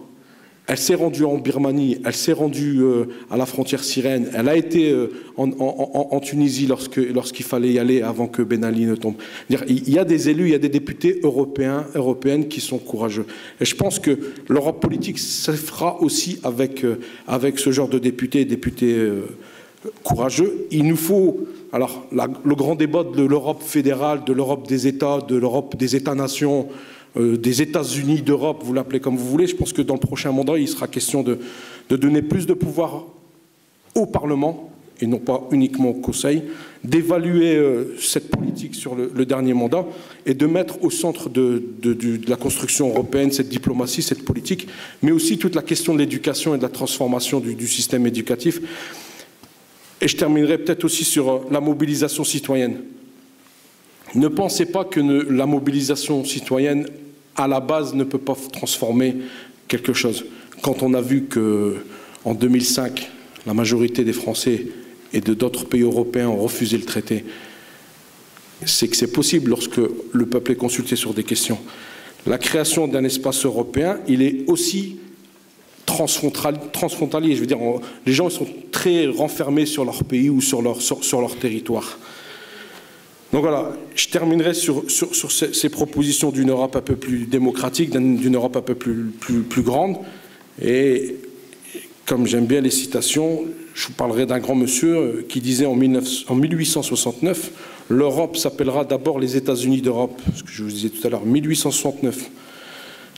Elle s'est rendue en Birmanie, elle s'est rendue à la frontière syrienne, elle a été en Tunisie lorsqu'il fallait y aller avant que Ben Ali ne tombe. Il y a des élus, il y a des députés européennes qui sont courageux. Et je pense que l'Europe politique se fera aussi avec ce genre de députés courageux. Il nous faut, alors, le grand débat de l'Europe fédérale, de l'Europe des États, de l'Europe des États-nations, des États-Unis d'Europe, vous l'appelez comme vous voulez. Je pense que dans le prochain mandat, il sera question de donner plus de pouvoir au Parlement, et non pas uniquement au Conseil, d'évaluer cette politique sur le dernier mandat et de mettre au centre de la construction européenne cette diplomatie, cette politique, mais aussi toute la question de l'éducation et de la transformation du système éducatif. Et je terminerai peut-être aussi sur la mobilisation citoyenne. Ne pensez pas que la mobilisation citoyenne, à la base, ne peut pas transformer quelque chose. Quand on a vu qu'en 2005, la majorité des Français et d'autres pays européens ont refusé le traité, c'est que c'est possible lorsque le peuple est consulté sur des questions. La création d'un espace européen, il est aussi transfrontalier. Je veux dire, les gens sont très renfermés sur leur pays ou sur leur territoire. Donc voilà, je terminerai sur ces propositions d'une Europe un peu plus démocratique, d'une Europe un peu plus grande. Et comme j'aime bien les citations, je vous parlerai d'un grand monsieur qui disait en 1869, l'Europe s'appellera d'abord les États-Unis d'Europe, ce que je vous disais tout à l'heure, 1869.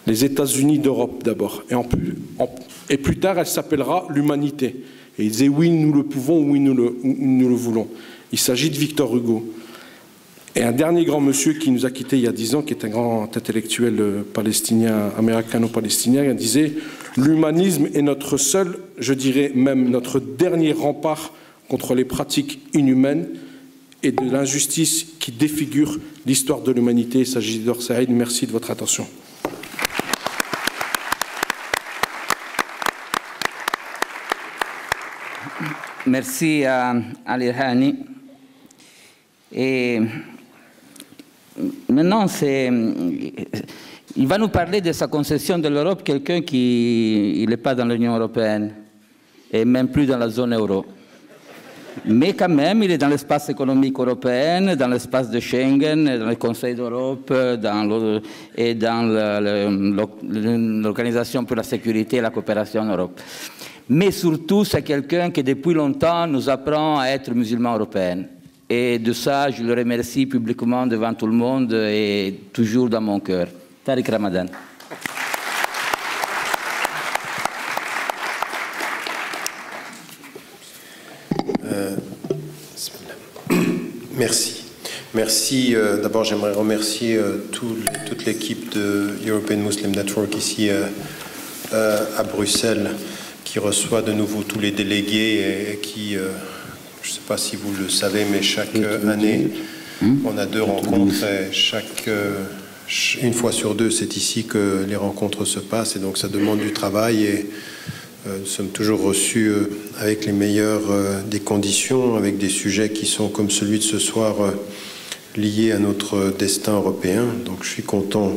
Les États-Unis d'Europe d'abord. Et plus tard, elle s'appellera l'humanité. Et il disait oui, nous le pouvons, oui, nous le voulons. Il s'agit de Victor Hugo. Et un dernier grand monsieur qui nous a quittés il y a 10 ans, qui est un grand intellectuel palestinien, américano-palestinien, il disait « L'humanisme est notre seul, je dirais même notre dernier rempart contre les pratiques inhumaines et de l'injustice qui défigure l'histoire de l'humanité. » Il s'agit d'Or Saïd. Merci de votre attention. Merci à Ali Erhani. Et maintenant, il va nous parler de sa conception de l'Europe, quelqu'un qui n'est pas dans l'Union européenne et même plus dans la zone euro. Mais quand même, il est dans l'espace économique européen, dans l'espace de Schengen, dans le Conseil d'Europe et dans l'Organisation pour la sécurité et la coopération en Europe. Mais surtout, c'est quelqu'un qui depuis longtemps nous apprend à être musulmans européens. Et de ça, je le remercie publiquement devant tout le monde et toujours dans mon cœur. Tariq Ramadan. Merci. Merci. D'abord, j'aimerais remercier toute l'équipe de European Muslim Network ici à Bruxelles, qui reçoit de nouveau tous les délégués et qui, je ne sais pas si vous le savez, mais chaque année, on a 2 rencontres et une fois sur 2, c'est ici que les rencontres se passent et donc ça demande du travail et nous sommes toujours reçus avec les meilleures des conditions, avec des sujets qui sont comme celui de ce soir liés à notre destin européen. Donc je suis content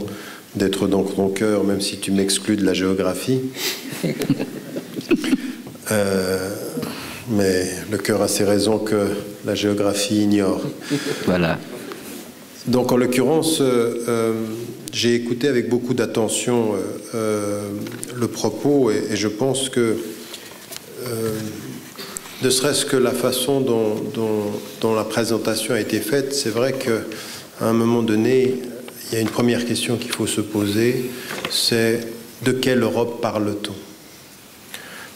d'être dans ton cœur, même si tu m'exclus de la géographie. Mais le cœur a ses raisons que la géographie ignore. Voilà. Donc en l'occurrence, j'ai écouté avec beaucoup d'attention le propos et je pense que ne serait-ce que la façon dont la présentation a été faite, c'est vrai qu'à un moment donné, il y a une première question qu'il faut se poser, c'est de quelle Europe parle-t-on?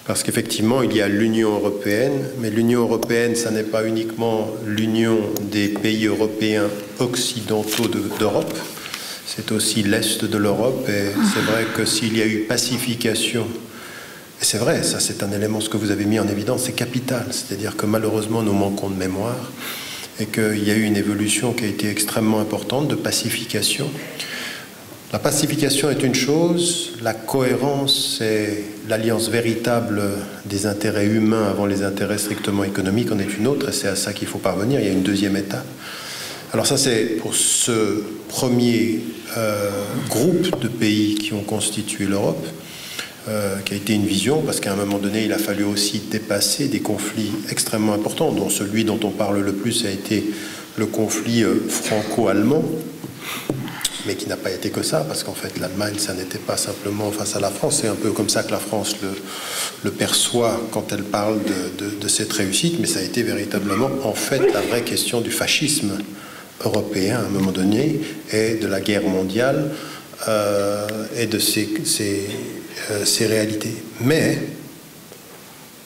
Parce qu'effectivement, il y a l'Union européenne, mais l'Union européenne, ça n'est pas uniquement l'union des pays européens occidentaux d'Europe, c'est aussi l'Est de l'Europe, et c'est vrai que s'il y a eu pacification, et c'est vrai, ça c'est un élément, ce que vous avez mis en évidence, c'est capital, c'est-à-dire que malheureusement nous manquons de mémoire, et qu'il y a eu une évolution qui a été extrêmement importante de pacification. La pacification est une chose, la cohérence et l'alliance véritable des intérêts humains avant les intérêts strictement économiques en est une autre, et c'est à ça qu'il faut parvenir. Il y a une deuxième étape. Alors ça, c'est pour ce premier groupe de pays qui ont constitué l'Europe, qui a été une vision, parce qu'à un moment donné, il a fallu aussi dépasser des conflits extrêmement importants, dont celui dont on parle le plus a été le conflit franco-allemand, mais qui n'a pas été que ça, parce qu'en fait l'Allemagne, ça n'était pas simplement face à la France, c'est un peu comme ça que la France le perçoit quand elle parle de cette réussite, mais ça a été véritablement en fait la vraie question du fascisme européen à un moment donné, et de la guerre mondiale, et de ces réalités. Mais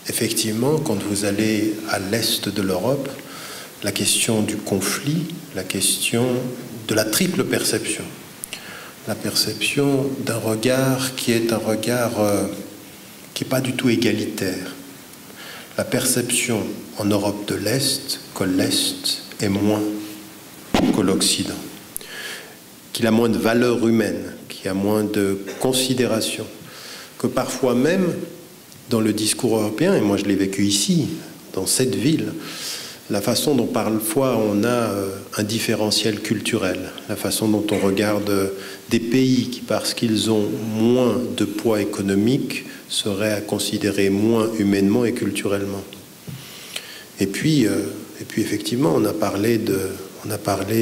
effectivement, quand vous allez à l'est de l'Europe, la question du conflit, la question de la triple perception. La perception d'un regard qui est un regard qui n'est pas du tout égalitaire. La perception en Europe de l'Est que l'Est est moins que l'Occident, qu'il a moins de valeur humaine, qu'il a moins de considération, que parfois même dans le discours européen, et moi je l'ai vécu ici, dans cette ville, la façon dont parfois on a un différentiel culturel, la façon dont on regarde des pays qui, parce qu'ils ont moins de poids économique, seraient à considérer moins humainement et culturellement. Et puis effectivement, on a parlé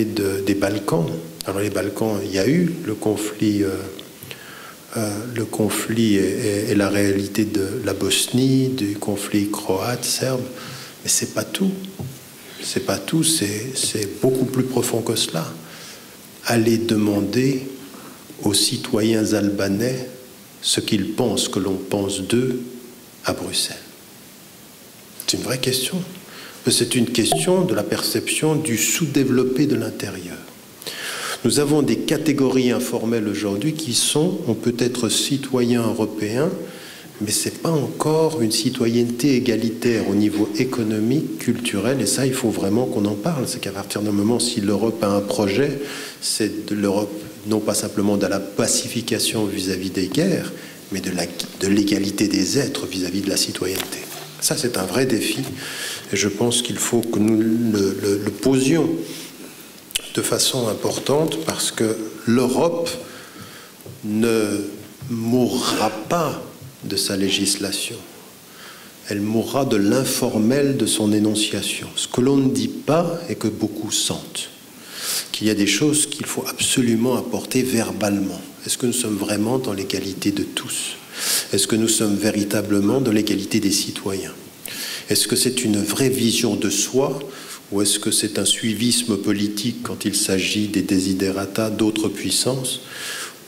des Balkans. Alors les Balkans, il y a eu le conflit et la réalité de la Bosnie, du conflit croate, serbe, mais c'est pas tout. C'est pas tout, c'est beaucoup plus profond que cela. Allez demander aux citoyens albanais ce qu'ils pensent que l'on pense d'eux à Bruxelles. C'est une vraie question. C'est une question de la perception du sous-développé de l'intérieur. Nous avons des catégories informelles aujourd'hui qui ont peut-être citoyens européens, mais ce n'est pas encore une citoyenneté égalitaire au niveau économique, culturel, et ça, il faut vraiment qu'on en parle. C'est qu'à partir d'un moment, si l'Europe a un projet, c'est de l'Europe, non pas simplement de la pacification vis-à-vis des guerres, mais de l'égalité des êtres vis-à-vis de la citoyenneté. Ça, c'est un vrai défi, et je pense qu'il faut que nous le posions de façon importante, parce que l'Europe ne mourra pas de sa législation. Elle mourra de l'informel de son énonciation. Ce que l'on ne dit pas et que beaucoup sentent, qu'il y a des choses qu'il faut absolument apporter verbalement. Est-ce que nous sommes vraiment dans l'égalité de tous? Est-ce que nous sommes véritablement dans l'égalité des citoyens? Est-ce que c'est une vraie vision de soi, ou est-ce que c'est un suivisme politique quand il s'agit des desiderata d'autres puissances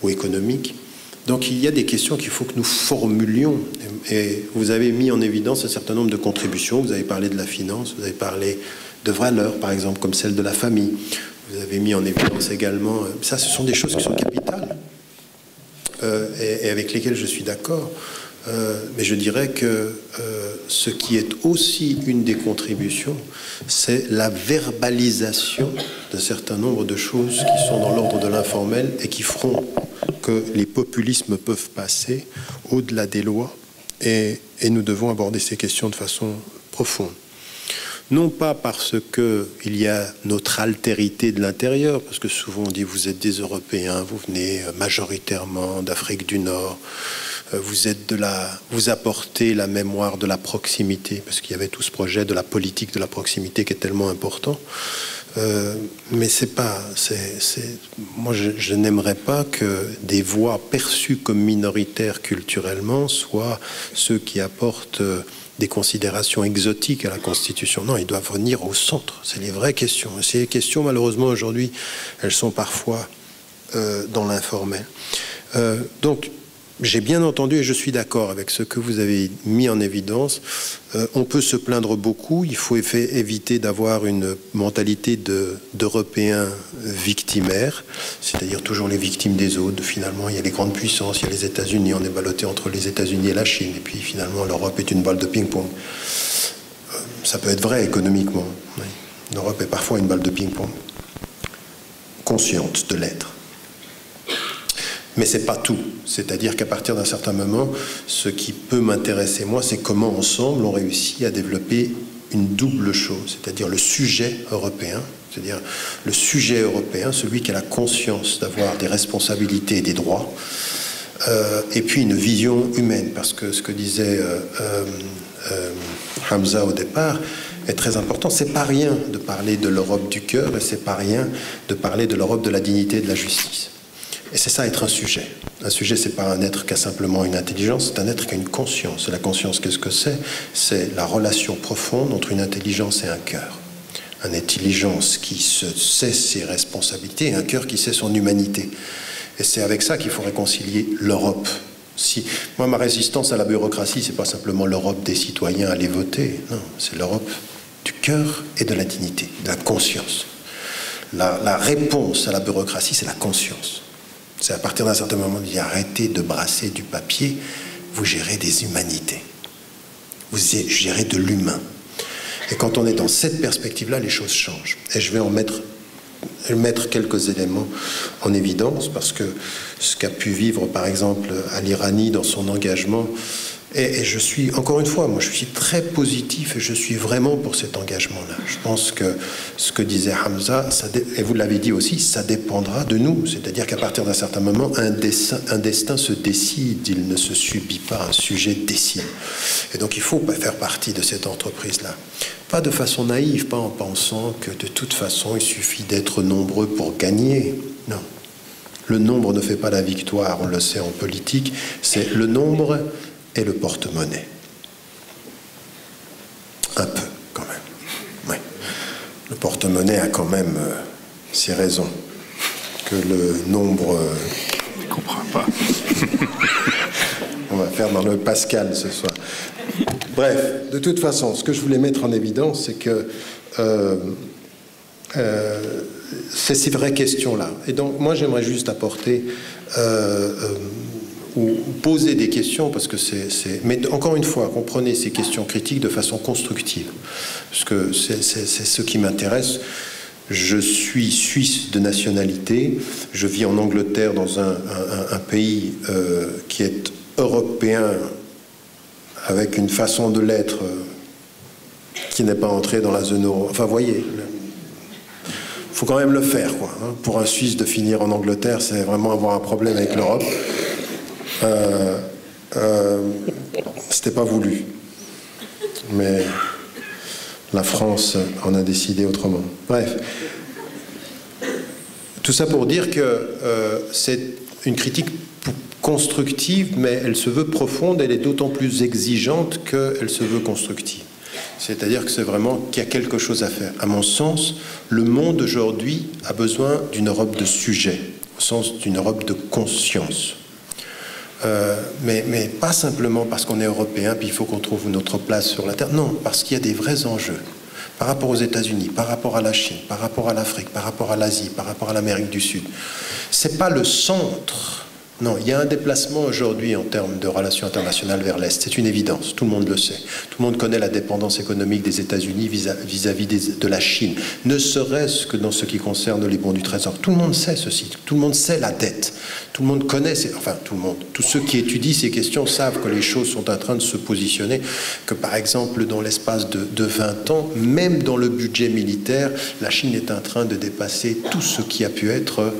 ou économiques? Donc il y a des questions qu'il faut que nous formulions, et vous avez mis en évidence un certain nombre de contributions. Vous avez parlé de la finance, vous avez parlé de valeurs, par exemple, comme celle de la famille. Vous avez mis en évidence également, ça ce sont des choses qui sont capitales, et avec lesquelles je suis d'accord, mais je dirais que ce qui est aussi une des contributions, c'est la verbalisation d'un certain nombre de choses qui sont dans l'ordre de l'informel et qui feront que les populismes peuvent passer au-delà des lois, et nous devons aborder ces questions de façon profonde. Non pas parce qu'il y a notre altérité de l'intérieur, parce que souvent on dit vous êtes des Européens, vous venez majoritairement d'Afrique du Nord, vous apportez la mémoire de la proximité, parce qu'il y avait tout ce projet de la politique de la proximité qui est tellement important. Mais c'est pas, moi je n'aimerais pas que des voix perçues comme minoritaires culturellement soient ceux qui apportent des considérations exotiques à la Constitution. Non, ils doivent venir au centre. C'est les vraies questions. Ces questions, malheureusement, aujourd'hui, elles sont parfois dans l'informel. Donc, j'ai bien entendu et je suis d'accord avec ce que vous avez mis en évidence. On peut se plaindre beaucoup, il faut éviter d'avoir une mentalité d'Européens victimaires, c'est-à-dire toujours les victimes des autres. Finalement, il y a les grandes puissances, il y a les États-Unis, on est ballotté entre les États-Unis et la Chine, et puis finalement l'Europe est une balle de ping-pong. Ça peut être vrai économiquement. Oui. L'Europe est parfois une balle de ping-pong, consciente de l'être. Mais ce n'est pas tout. C'est-à-dire qu'à partir d'un certain moment, ce qui peut m'intéresser, moi, c'est comment ensemble on réussit à développer une double chose, c'est-à-dire le sujet européen, c'est-à-dire le sujet européen, celui qui a la conscience d'avoir des responsabilités et des droits, et puis une vision humaine, parce que ce que disait Hamza au départ est très important. C'est pas rien de parler de l'Europe du cœur, et c'est pas rien de parler de l'Europe de la dignité et de la justice. Et c'est ça être un sujet. Un sujet, c'est pas un être qui a simplement une intelligence, c'est un être qui a une conscience. Et la conscience, qu'est-ce que c'est? C'est la relation profonde entre une intelligence et un cœur. Une intelligence qui sait ses responsabilités et un cœur qui sait son humanité. Et c'est avec ça qu'il faut réconcilier l'Europe. Moi, ma résistance à la bureaucratie, c'est pas simplement l'Europe des citoyens à aller voter. Non, c'est l'Europe du cœur et de la dignité, de la conscience. La réponse à la bureaucratie, c'est la conscience. C'est à partir d'un certain moment de dire arrêtez de brasser du papier, vous gérez des humanités. Vous gérez de l'humain. Et quand on est dans cette perspective-là, les choses changent. Et je vais en mettre quelques éléments en évidence, parce que ce qu'a pu vivre, par exemple, Ali Irani dans son engagement, et je suis, encore une fois, moi je suis très positif et je suis vraiment pour cet engagement-là. Je pense que ce que disait Hamza, et vous l'avez dit aussi, ça dépendra de nous. C'est-à-dire qu'à partir d'un certain moment, un destin se décide, il ne se subit pas, un sujet décide. Et donc il faut faire partie de cette entreprise-là. Pas de façon naïve, pas en pensant que de toute façon il suffit d'être nombreux pour gagner. Non. Le nombre ne fait pas la victoire, on le sait en politique, c'est le nombre et le porte-monnaie. Un peu, quand même. Oui. Le porte-monnaie a quand même ses raisons. Que le nombre... Je ne comprends pas. On va faire dans le Pascal ce soir. Bref, de toute façon, ce que je voulais mettre en évidence, c'est que c'est ces vraies questions-là. Et donc, moi, j'aimerais juste apporter... ou poser des questions, parce que mais encore une fois, comprenez ces questions critiques de façon constructive, parce que c'est ce qui m'intéresse. Je suis suisse de nationalité, je vis en Angleterre dans un pays qui est européen, avec une façon de l'être qui n'est pas entrée dans la zone euro. Enfin, voyez, il faut quand même le faire, quoi. Hein. Pour un Suisse de finir en Angleterre, c'est vraiment avoir un problème avec l'Europe. C'était pas voulu, mais la France en a décidé autrement. Bref, tout ça pour dire que c'est une critique constructive, mais elle se veut profonde, elle est d'autant plus exigeante qu'elle se veut constructive. C'est-à-dire que c'est vraiment qu'il y a quelque chose à faire. À mon sens, le monde aujourd'hui a besoin d'une Europe de sujet, au sens d'une Europe de conscience. Mais pas simplement parce qu'on est européen, puis il faut qu'on trouve notre place sur la Terre. Non, parce qu'il y a des vrais enjeux. Par rapport aux États-Unis, par rapport à la Chine, par rapport à l'Afrique, par rapport à l'Asie, par rapport à l'Amérique du Sud. C'est pas le centre. Non, il y a un déplacement aujourd'hui en termes de relations internationales vers l'Est. C'est une évidence, tout le monde le sait. Tout le monde connaît la dépendance économique des États-Unis vis-à-vis de la Chine, ne serait-ce que dans ce qui concerne les bons du Trésor. Tout le monde sait ceci, tout le monde sait la dette, tout le monde connaît, enfin tout le monde, tous ceux qui étudient ces questions savent que les choses sont en train de se positionner, que par exemple dans l'espace de 20 ans, même dans le budget militaire, la Chine est en train de dépasser tout ce qui a pu être...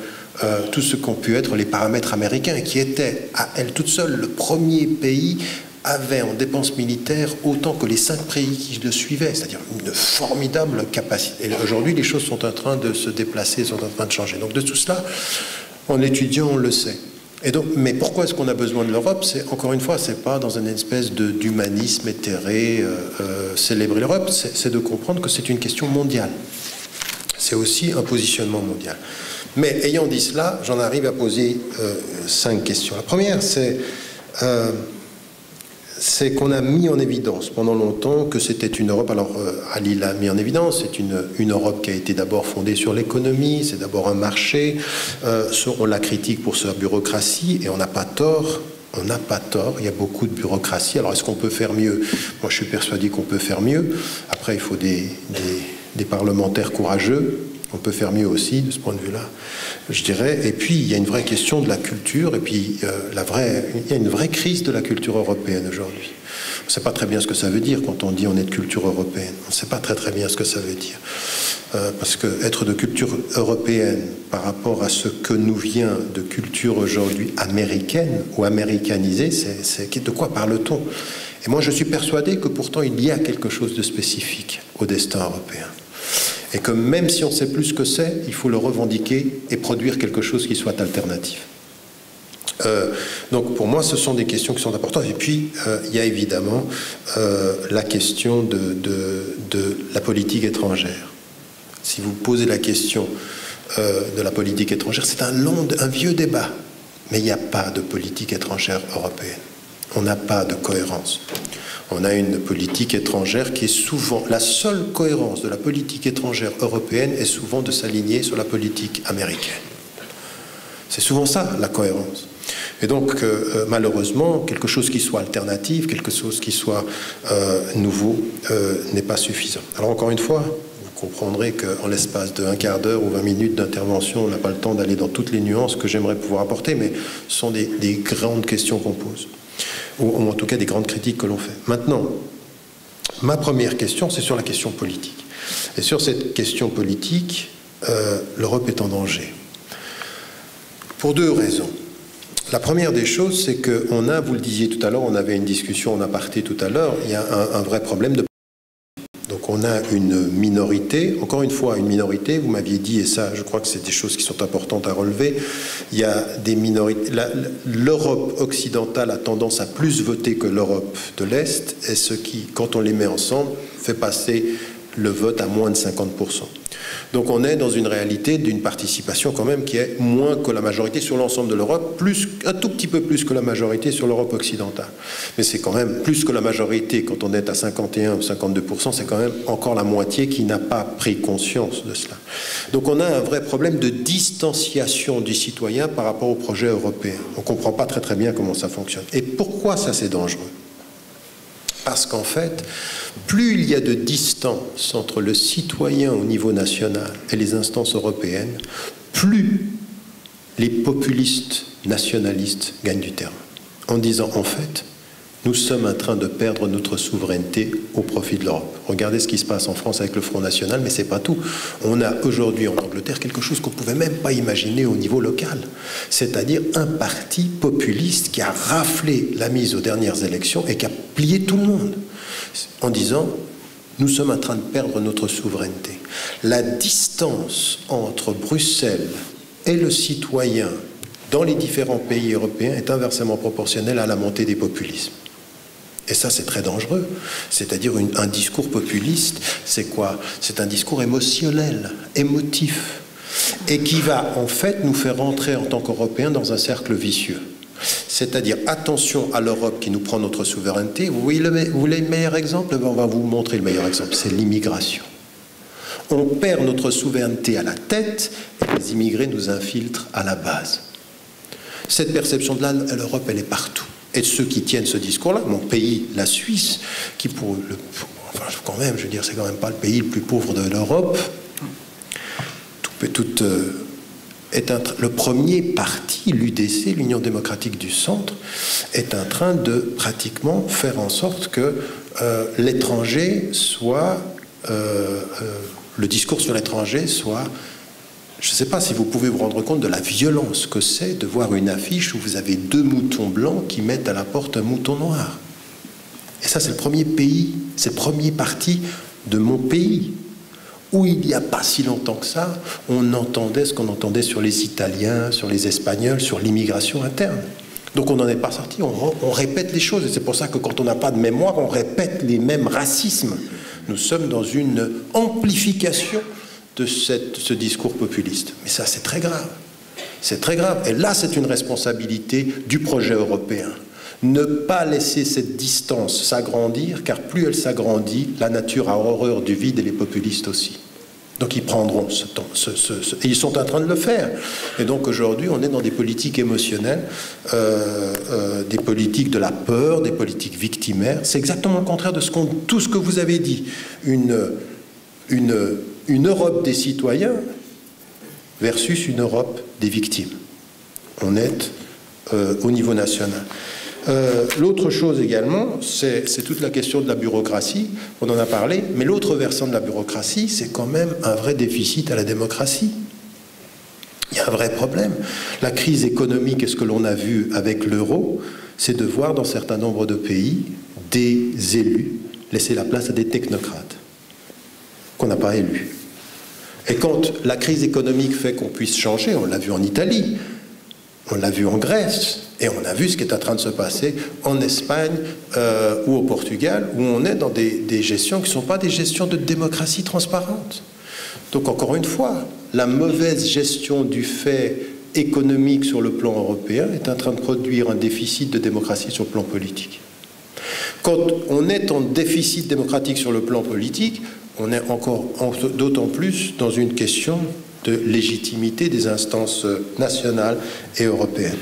tout ce qu'ont pu être les paramètres américains, qui étaient à elle toute seule le premier pays avait en dépenses militaires autant que les 5 pays qui le suivaient, c'est-à-dire une formidable capacité. Et aujourd'hui, les choses sont en train de se déplacer, sont en train de changer. Donc de tout cela, en étudiant, on le sait. Et donc, mais pourquoi est-ce qu'on a besoin de l'Europe? C'est, encore une fois, c'est pas dans une espèce d'humanisme éthéré, célébrer l'Europe, c'est de comprendre que c'est une question mondiale. c'est aussi un positionnement mondial. Mais ayant dit cela, j'en arrive à poser 5 questions. La première, c'est qu'on a mis en évidence pendant longtemps que c'était une Europe, alors Ali l'a mis en évidence, c'est une Europe qui a été d'abord fondée sur l'économie, c'est d'abord un marché, on la critique pour sa bureaucratie, et on n'a pas tort. On n'a pas tort, il y a beaucoup de bureaucratie. Alors est-ce qu'on peut faire mieux? Moi je suis persuadé qu'on peut faire mieux. Après il faut des parlementaires courageux. On peut faire mieux aussi de ce point de vue-là, je dirais. Et puis il y a une vraie question de la culture, et puis il y a une vraie crise de la culture européenne aujourd'hui. On ne sait pas très bien ce que ça veut dire quand on dit on est de culture européenne. On ne sait pas très bien ce que ça veut dire. Parce que être de culture européenne par rapport à ce que nous vient de culture aujourd'hui américaine ou américanisée, de quoi parle-t-on? Et moi je suis persuadé que pourtant il y a quelque chose de spécifique au destin européen. Et que même si on ne sait plus ce que c'est, il faut le revendiquer et produire quelque chose qui soit alternatif. Donc pour moi, ce sont des questions qui sont importantes. Et puis, il y a évidemment la question de la politique étrangère. Si vous posez la question de la politique étrangère, c'est un vieux débat. Mais il n'y a pas de politique étrangère européenne. On n'a pas de cohérence. On a une politique étrangère qui est souvent... La seule cohérence de la politique étrangère européenne est souvent de s'aligner sur la politique américaine. C'est souvent ça, la cohérence. Et donc, malheureusement, quelque chose qui soit alternatif, quelque chose qui soit nouveau, n'est pas suffisant. Alors, encore une fois, vous comprendrez qu'en l'espace de 1/4 d'heure ou 20 minutes d'intervention, on n'a pas le temps d'aller dans toutes les nuances que j'aimerais pouvoir apporter, mais ce sont des grandes questions qu'on pose. Ou en tout cas des grandes critiques que l'on fait. Maintenant, ma première question, c'est sur la question politique. Et sur cette question politique, l'Europe est en danger. Pour 2 raisons. La première des choses, c'est qu'on a, vous le disiez tout à l'heure, on avait une discussion en aparté tout à l'heure, il y a un vrai problème de... Donc on a une minorité, encore une fois une minorité, vous m'aviez dit, et ça je crois que c'est des choses qui sont importantes à relever, il y a des minorités, l'Europe occidentale a tendance à plus voter que l'Europe de l'Est, et ce qui, quand on les met ensemble, fait passer le vote à moins de 50%. Donc on est dans une réalité d'une participation quand même qui est moins que la majorité sur l'ensemble de l'Europe, un tout petit peu plus que la majorité sur l'Europe occidentale. Mais c'est quand même plus que la majorité, quand on est à 51 ou 52%, c'est quand même encore la moitié qui n'a pas pris conscience de cela. Donc on a un vrai problème de distanciation du citoyen par rapport au projet européen. On ne comprend pas très bien comment ça fonctionne. Et pourquoi ça c'est dangereux ? Parce qu'en fait, plus il y a de distance entre le citoyen au niveau national et les instances européennes, plus les populistes nationalistes gagnent du terrain. En disant, en fait, nous sommes en train de perdre notre souveraineté au profit de l'Europe. Regardez ce qui se passe en France avec le Front National, mais ce n'est pas tout. On a aujourd'hui en Angleterre quelque chose qu'on ne pouvait même pas imaginer au niveau local. C'est-à-dire un parti populiste qui a raflé la mise aux dernières élections et qui a plié tout le monde. En disant, nous sommes en train de perdre notre souveraineté. La distance entre Bruxelles et le citoyen dans les différents pays européens est inversement proportionnelle à la montée des populismes. Et ça, c'est très dangereux. C'est-à-dire un discours populiste, c'est quoi? C'est un discours émotionnel, émotif, et qui va en fait nous faire rentrer en tant qu'Européens dans un cercle vicieux. C'est-à-dire, attention à l'Europe qui nous prend notre souveraineté. Vous voulez le meilleur exemple? On va vous montrer le meilleur exemple, c'est l'immigration. On perd notre souveraineté à la tête et les immigrés nous infiltrent à la base. Cette perception de l'Europe, elle est partout. Et ceux qui tiennent ce discours-là, mon pays, la Suisse, qui enfin, quand même, je veux dire, c'est quand même pas le pays le plus pauvre de l'Europe. Le premier parti, l'UDC, l'Union démocratique du centre, est en train de pratiquement faire en sorte que l'étranger soit, le discours sur l'étranger soit, je ne sais pas si vous pouvez vous rendre compte de la violence que c'est de voir une affiche où vous avez 2 moutons blancs qui mettent à la porte un mouton noir. Et ça, c'est le premier pays, c'est le premier parti de mon pays, où il n'y a pas si longtemps que ça, on entendait ce qu'on entendait sur les Italiens, sur les Espagnols, sur l'immigration interne. Donc on n'en est pas sorti, on répète les choses, et c'est pour ça que quand on n'a pas de mémoire, on répète les mêmes racismes. Nous sommes dans une amplification de ce discours populiste. Mais ça, c'est très grave. C'est très grave. Et là, c'est une responsabilité du projet européen. Ne pas laisser cette distance s'agrandir, car plus elle s'agrandit, la nature a horreur du vide et les populistes aussi. Donc ils prendront ce temps. Et ils sont en train de le faire. Et donc aujourd'hui, on est dans des politiques émotionnelles, des politiques de la peur, des politiques victimaires. C'est exactement le contraire de tout ce que vous avez dit. Une Europe des citoyens versus une Europe des victimes. On est au niveau national. L'autre chose également, c'est toute la question de la bureaucratie, on en a parlé, mais l'autre versant de la bureaucratie, c'est quand même un vrai déficit à la démocratie. Il y a un vrai problème. La crise économique, et ce que l'on a vu avec l'euro, c'est de voir dans certains nombres de pays des élus laisser la place à des technocrates qu'on n'a pas élus. Et quand la crise économique fait qu'on puisse changer, on l'a vu en Italie, on l'a vu en Grèce, et on a vu ce qui est en train de se passer en Espagne ou au Portugal, où on est dans des gestions qui ne sont pas des gestions de démocratie transparente. Donc encore une fois, la mauvaise gestion du fait économique sur le plan européen est en train de produire un déficit de démocratie sur le plan politique. Quand on est en déficit démocratique sur le plan politique, on est encore d'autant plus dans une question de légitimité des instances nationales et européennes.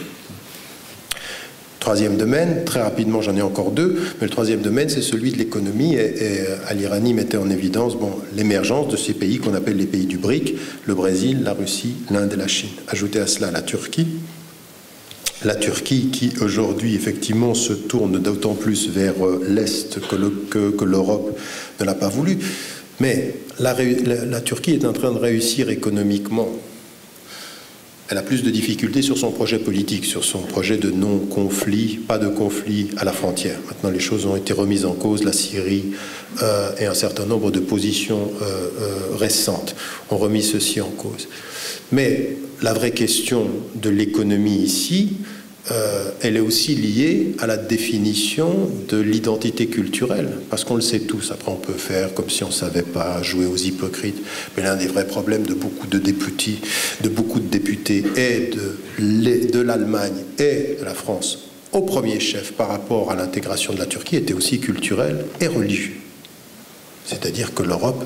Troisième domaine, très rapidement, j'en ai encore deux, mais le troisième domaine, c'est celui de l'économie, et Al-Irani mettait en évidence l'émergence de ces pays qu'on appelle les pays du BRIC, le Brésil, la Russie, l'Inde et la Chine. Ajoutez à cela la Turquie qui aujourd'hui effectivement se tourne d'autant plus vers l'Est que l'Europe ne l'a pas voulu. Mais la Turquie est en train de réussir économiquement. Elle a plus de difficultés sur son projet politique, sur son projet de non-conflit, pas de conflit à la frontière. Maintenant, les choses ont été remises en cause, la Syrie et un certain nombre de positions récentes ont remis ceci en cause. Mais la vraie question de l'économie ici, elle est aussi liée à la définition de l'identité culturelle, parce qu'on le sait tous, après on peut faire comme si on ne savait pas, jouer aux hypocrites, mais l'un des vrais problèmes de beaucoup de députés et de l'Allemagne et de la France, au premier chef par rapport à l'intégration de la Turquie, était aussi culturel et religieux. C'est-à-dire que l'Europe,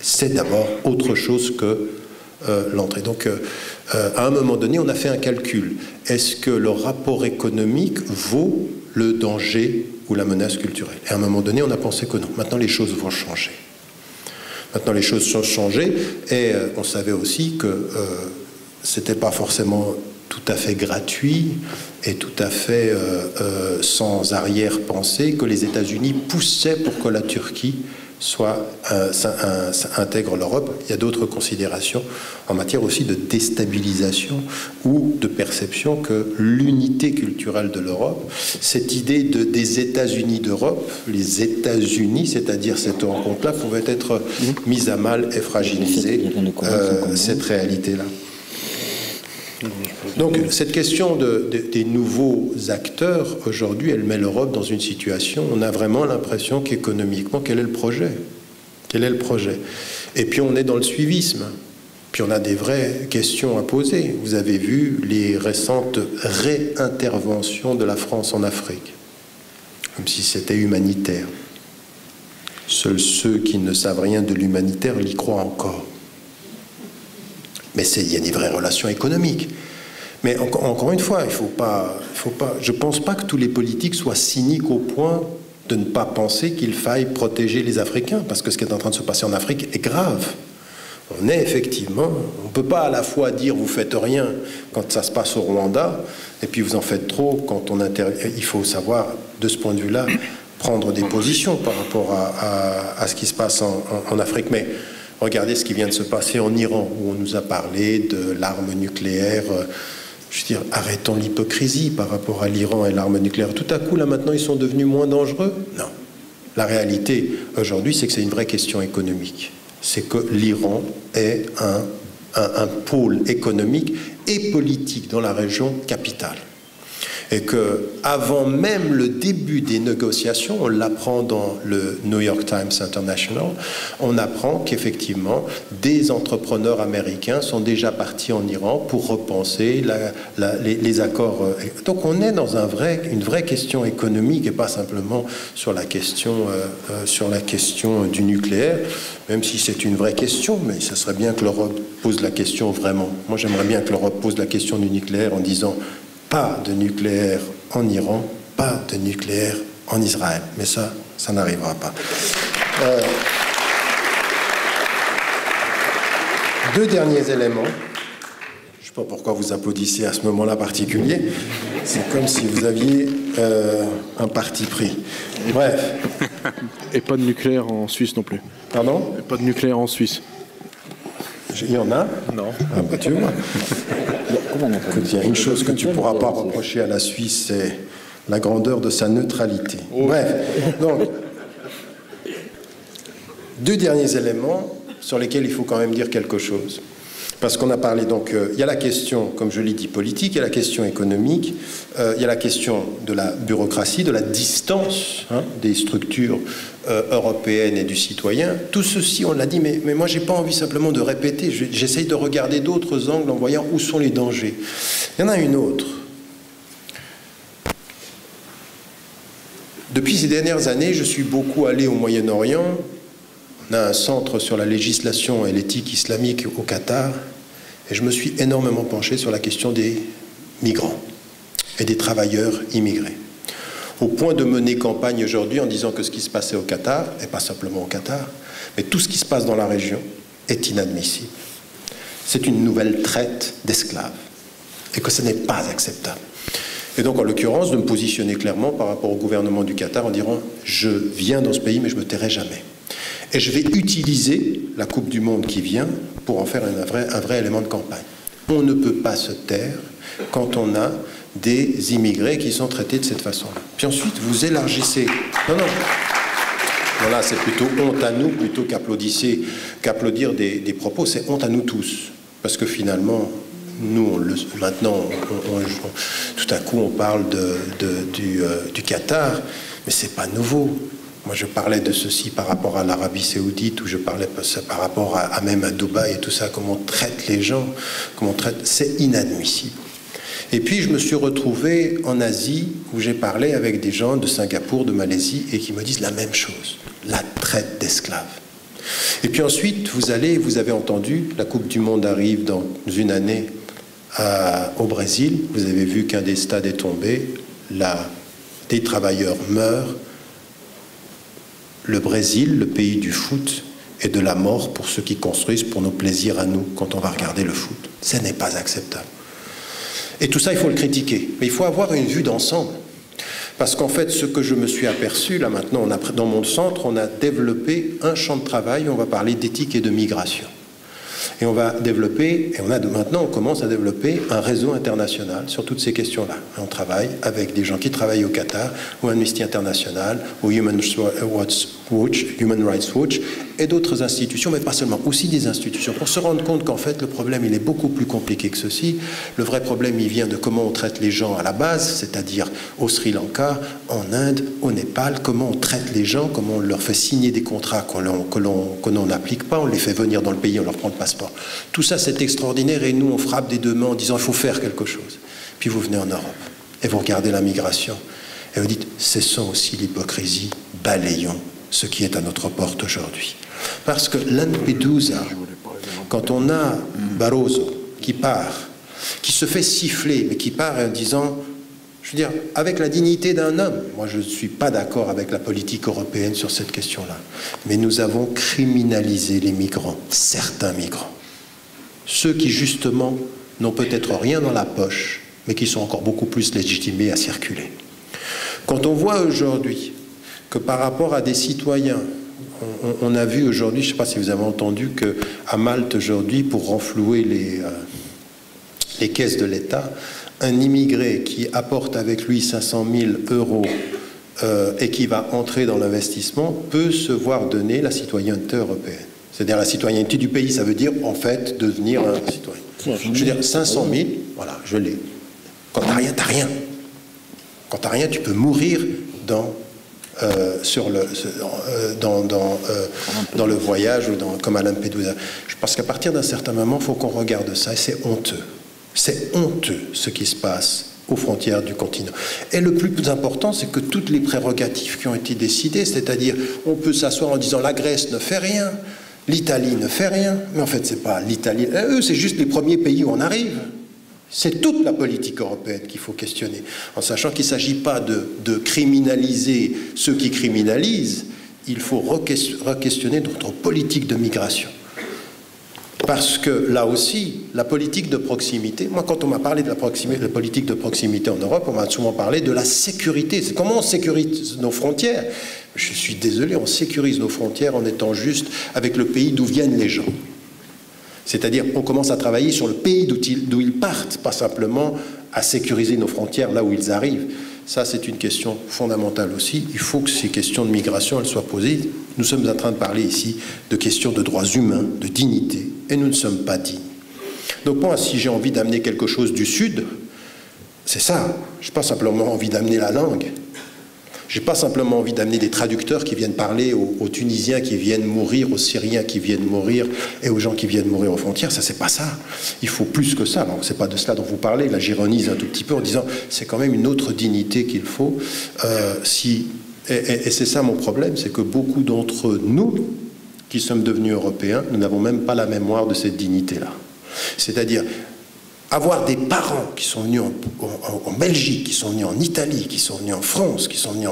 c'est d'abord autre chose que l'entrée. Donc, à un moment donné, on a fait un calcul. Est-ce que le rapport économique vaut le danger ou la menace culturelle? Et à un moment donné, on a pensé que non. Maintenant, les choses vont changer. Maintenant, les choses sont changées, et on savait aussi que c'était pas forcément tout à fait gratuit et tout à fait sans arrière-pensée que les États-Unis poussaient pour que la Turquie intègre l'Europe. Il y a d'autres considérations en matière aussi de déstabilisation ou de perception que l'unité culturelle de l'Europe, cette idée des États-Unis d'Europe, les États-Unis, c'est-à-dire cette rencontre-là, pouvait être mise à mal et fragiliser cette réalité-là. Donc cette question des nouveaux acteurs, aujourd'hui, elle met l'Europe dans une situation, on a vraiment l'impression qu'économiquement, quel est le projet? Quel est le projet? Et puis on est dans le suivisme, puis on a des vraies questions à poser. Vous avez vu les récentes réinterventions de la France en Afrique, comme si c'était humanitaire. Seuls ceux qui ne savent rien de l'humanitaire l'y croient encore. Mais il y a des vraies relations économiques. Mais encore une fois, je ne pense pas que tous les politiques soient cyniques au point de ne pas penser qu'il faille protéger les Africains, parce que ce qui est en train de se passer en Afrique est grave. On est effectivement, on ne peut pas à la fois dire vous faites rien quand ça se passe au Rwanda, et puis vous en faites trop quand on intervient. Il faut savoir, de ce point de vue-là, prendre des positions par rapport à ce qui se passe en Afrique. Mais regardez ce qui vient de se passer en Iran, où on nous a parlé de l'arme nucléaire. Je veux dire, arrêtons l'hypocrisie par rapport à l'Iran et l'arme nucléaire. Tout à coup, là, maintenant, ils sont devenus moins dangereux? Non. La réalité, aujourd'hui, c'est que c'est une vraie question économique. C'est que l'Iran est un pôle économique et politique dans la région capitale. Et qu'avant même le début des négociations, on l'apprend dans le New York Times International, on apprend qu'effectivement, des entrepreneurs américains sont déjà partis en Iran pour repenser les accords. Donc on est dans une vraie question économique et pas simplement sur la question du nucléaire, même si c'est une vraie question, mais ça serait bien que l'Europe pose la question vraiment. Moi, j'aimerais bien que l'Europe pose la question du nucléaire en disant pas de nucléaire en Iran, pas de nucléaire en Israël. Mais ça n'arrivera pas. Deux derniers éléments. Je ne sais pas pourquoi vous applaudissez à ce moment-là particulier. C'est comme si vous aviez un parti pris. Bref. Et pas de nucléaire en Suisse non plus. Pardon ? Et pas de nucléaire en Suisse. Il y en a ? Non. Ah bah tu vois. Écoute, il y a une chose que tu ne pourras pas reprocher à la Suisse, c'est la grandeur de sa neutralité. Oh. Bref, donc, deux derniers éléments sur lesquels il faut quand même dire quelque chose. Parce qu'on a parlé, donc, il y a la question, comme je l'ai dit, politique, il y a la question économique, il y a la question de la bureaucratie, de la distance des structures européennes et du citoyen. Tout ceci, on l'a dit, mais moi, j'ai pas envie simplement de répéter, j'essaye de regarder d'autres angles en voyant où sont les dangers. Il y en a une autre. Depuis ces dernières années, je suis beaucoup allé au Moyen-Orient. On a un centre sur la législation et l'éthique islamique au Qatar, et je me suis énormément penché sur la question des migrants et des travailleurs immigrés. Au point de mener campagne aujourd'hui en disant que ce qui se passait au Qatar, et pas simplement au Qatar, mais tout ce qui se passe dans la région est inadmissible. C'est une nouvelle traite d'esclaves, et que ce n'est pas acceptable. Et donc, en l'occurrence, de me positionner clairement par rapport au gouvernement du Qatar en disant « Je viens dans ce pays, mais je ne me tairai jamais ». Et je vais utiliser la Coupe du Monde qui vient pour en faire un vrai élément de campagne. On ne peut pas se taire quand on a des immigrés qui sont traités de cette façon-là. Puis ensuite, vous élargissez... Non. Voilà, c'est plutôt honte à nous, plutôt qu'applaudir des propos. C'est honte à nous tous. Parce que finalement, nous, maintenant, tout à coup, on parle du Qatar, mais c'est pas nouveau. Moi, je parlais de ceci par rapport à l'Arabie Saoudite, ou je parlais par rapport à même à Dubaï et tout ça, comment on traite les gens, c'est inadmissible. Et puis, je me suis retrouvé en Asie, où j'ai parlé avec des gens de Singapour, de Malaisie, et qui me disent la même chose, la traite d'esclaves. Et puis ensuite, vous avez entendu, la Coupe du Monde arrive dans une année au Brésil, vous avez vu qu'un des stades est tombé, des travailleurs meurent. Le Brésil, le pays du foot, et de la mort pour ceux qui construisent pour nos plaisirs à nous quand on va regarder le foot. Ce n'est pas acceptable. Et tout ça, il faut le critiquer. Mais il faut avoir une vue d'ensemble. Parce qu'en fait, ce que je me suis aperçu, là maintenant, dans mon centre, on a développé un champ de travail, on va parler d'éthique et de migration. Et on va développer, maintenant on commence à développer un réseau international sur toutes ces questions-là. On travaille avec des gens qui travaillent au Qatar, au Amnesty International, au Human Rights Watch, et d'autres institutions, mais pas seulement, aussi des institutions, pour se rendre compte qu'en fait le problème il est beaucoup plus compliqué que ceci. Le vrai problème il vient de comment on traite les gens à la base, c'est-à-dire au Sri Lanka, en Inde, au Népal, comment on traite les gens, comment on leur fait signer des contrats que l'on n'applique pas, on les fait venir dans le pays, on leur prend le passeport. Tout ça c'est extraordinaire et nous on frappe des deux mains en disant il faut faire quelque chose. Puis vous venez en Europe et vous regardez la migration et vous dites cessons aussi l'hypocrisie, balayons ce qui est à notre porte aujourd'hui. Parce que Lampedusa, quand on a Barroso qui part, qui se fait siffler, mais qui part en disant, je veux dire, avec la dignité d'un homme, moi je ne suis pas d'accord avec la politique européenne sur cette question-là, mais nous avons criminalisé les migrants, certains migrants, ceux qui justement n'ont peut-être rien dans la poche, mais qui sont encore beaucoup plus légitimés à circuler. Quand on voit aujourd'hui que par rapport à des citoyens, on a vu aujourd'hui, je ne sais pas si vous avez entendu qu'à Malte aujourd'hui, pour renflouer les caisses de l'État, un immigré qui apporte avec lui 500 000 euros et qui va entrer dans l'investissement peut se voir donner la citoyenneté européenne. C'est-à-dire la citoyenneté du pays, ça veut dire en fait devenir un citoyen. Je veux dire 500 000, voilà, je l'ai. Quand t'as rien, t'as rien. Quand tu n'as rien, tu peux mourir dans le voyage, ou comme à Lampedusa. Je pense qu'à partir d'un certain moment, il faut qu'on regarde ça, et c'est honteux. C'est honteux ce qui se passe aux frontières du continent. Et le plus important, c'est que toutes les prérogatives qui ont été décidées, c'est-à-dire on peut s'asseoir en disant la Grèce ne fait rien, l'Italie ne fait rien, mais en fait c'est pas l'Italie, eux c'est juste les premiers pays où on arrive. C'est toute la politique européenne qu'il faut questionner, en sachant qu'il ne s'agit pas de criminaliser ceux qui criminalisent, il faut re-questionner notre politique de migration. Parce que là aussi, la politique de proximité, moi quand on m'a parlé de la politique de proximité en Europe, on m'a souvent parlé de la sécurité. C'est comment on sécurise nos frontières. Je suis désolé, on sécurise nos frontières en étant juste avec le pays d'où viennent les gens. C'est-à-dire qu'on commence à travailler sur le pays d'où ils partent, pas simplement à sécuriser nos frontières là où ils arrivent. Ça, c'est une question fondamentale aussi. Il faut que ces questions de migration, elles soient posées. Nous sommes en train de parler ici de questions de droits humains, de dignité, et nous ne sommes pas dignes. Donc moi, si j'ai envie d'amener quelque chose du Sud, c'est ça. Je n'ai pas simplement envie d'amener la langue. Je n'ai pas simplement envie d'amener des traducteurs qui viennent parler aux Tunisiens qui viennent mourir, aux Syriens qui viennent mourir et aux gens qui viennent mourir aux frontières. Ça, c'est pas ça. Il faut plus que ça. Alors, c'est pas de cela dont vous parlez. Là, j'ironise un tout petit peu en disant c'est quand même une autre dignité qu'il faut. Et c'est ça mon problème, c'est que beaucoup d'entre nous qui sommes devenus européens, nous n'avons même pas la mémoire de cette dignité-là. C'est-à-dire avoir des parents qui sont venus en Belgique, qui sont venus en Italie, qui sont venus en France, qui sont venus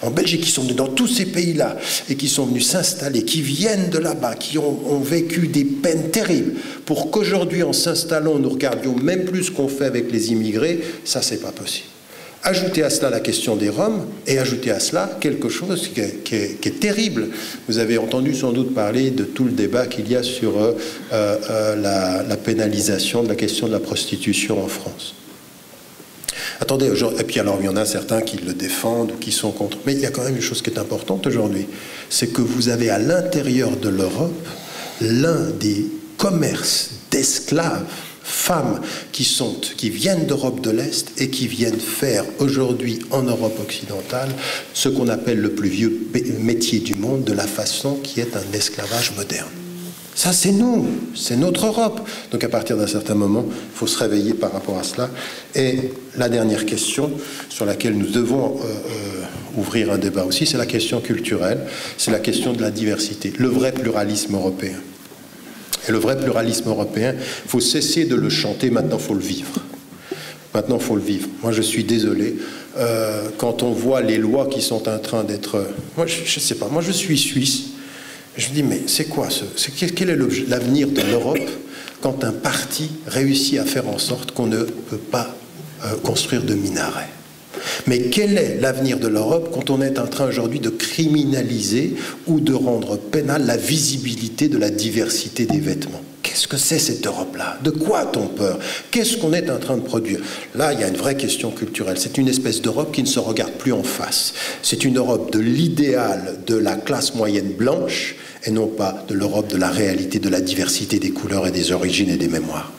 en Belgique, qui sont venus dans tous ces pays-là et qui sont venus s'installer, qui viennent de là-bas, qui ont vécu des peines terribles pour qu'aujourd'hui, en s'installant, nous regardions même plus ce qu'on fait avec les immigrés, ça, c'est pas possible. Ajoutez à cela la question des Roms et ajoutez à cela quelque chose qui est terrible. Vous avez entendu sans doute parler de tout le débat qu'il y a sur la pénalisation de la question de la prostitution en France. Attendez, et puis alors il y en a certains qui le défendent ou qui sont contre. Mais il y a quand même une chose qui est importante aujourd'hui, c'est que vous avez à l'intérieur de l'Europe l'un des commerces d'esclaves, femmes qui viennent d'Europe de l'Est et qui viennent faire aujourd'hui en Europe occidentale ce qu'on appelle le plus vieux métier du monde, de la façon qui est un esclavage moderne. Ça, c'est nous, c'est notre Europe. Donc à partir d'un certain moment, il faut se réveiller par rapport à cela. Et la dernière question sur laquelle nous devons ouvrir un débat aussi, c'est la question culturelle, c'est la question de la diversité, le vrai pluralisme européen. Et le vrai pluralisme européen, il faut cesser de le chanter, maintenant il faut le vivre. Maintenant il faut le vivre. Moi je suis désolé, quand on voit les lois qui sont en train d'être... Moi je ne sais pas, moi je suis suisse, je me dis mais c'est quoi quel est l'avenir de l'Europe quand un parti réussit à faire en sorte qu'on ne peut pas construire de minarets? Mais quel est l'avenir de l'Europe quand on est en train aujourd'hui de criminaliser ou de rendre pénale la visibilité de la diversité des vêtements? Qu'est-ce que c'est cette Europe-là? De quoi a-t-on peur? Qu'est-ce qu'on est en train de produire? Là, il y a une vraie question culturelle. C'est une espèce d'Europe qui ne se regarde plus en face. C'est une Europe de l'idéal de la classe moyenne blanche et non pas de l'Europe de la réalité, de la diversité des couleurs et des origines et des mémoires.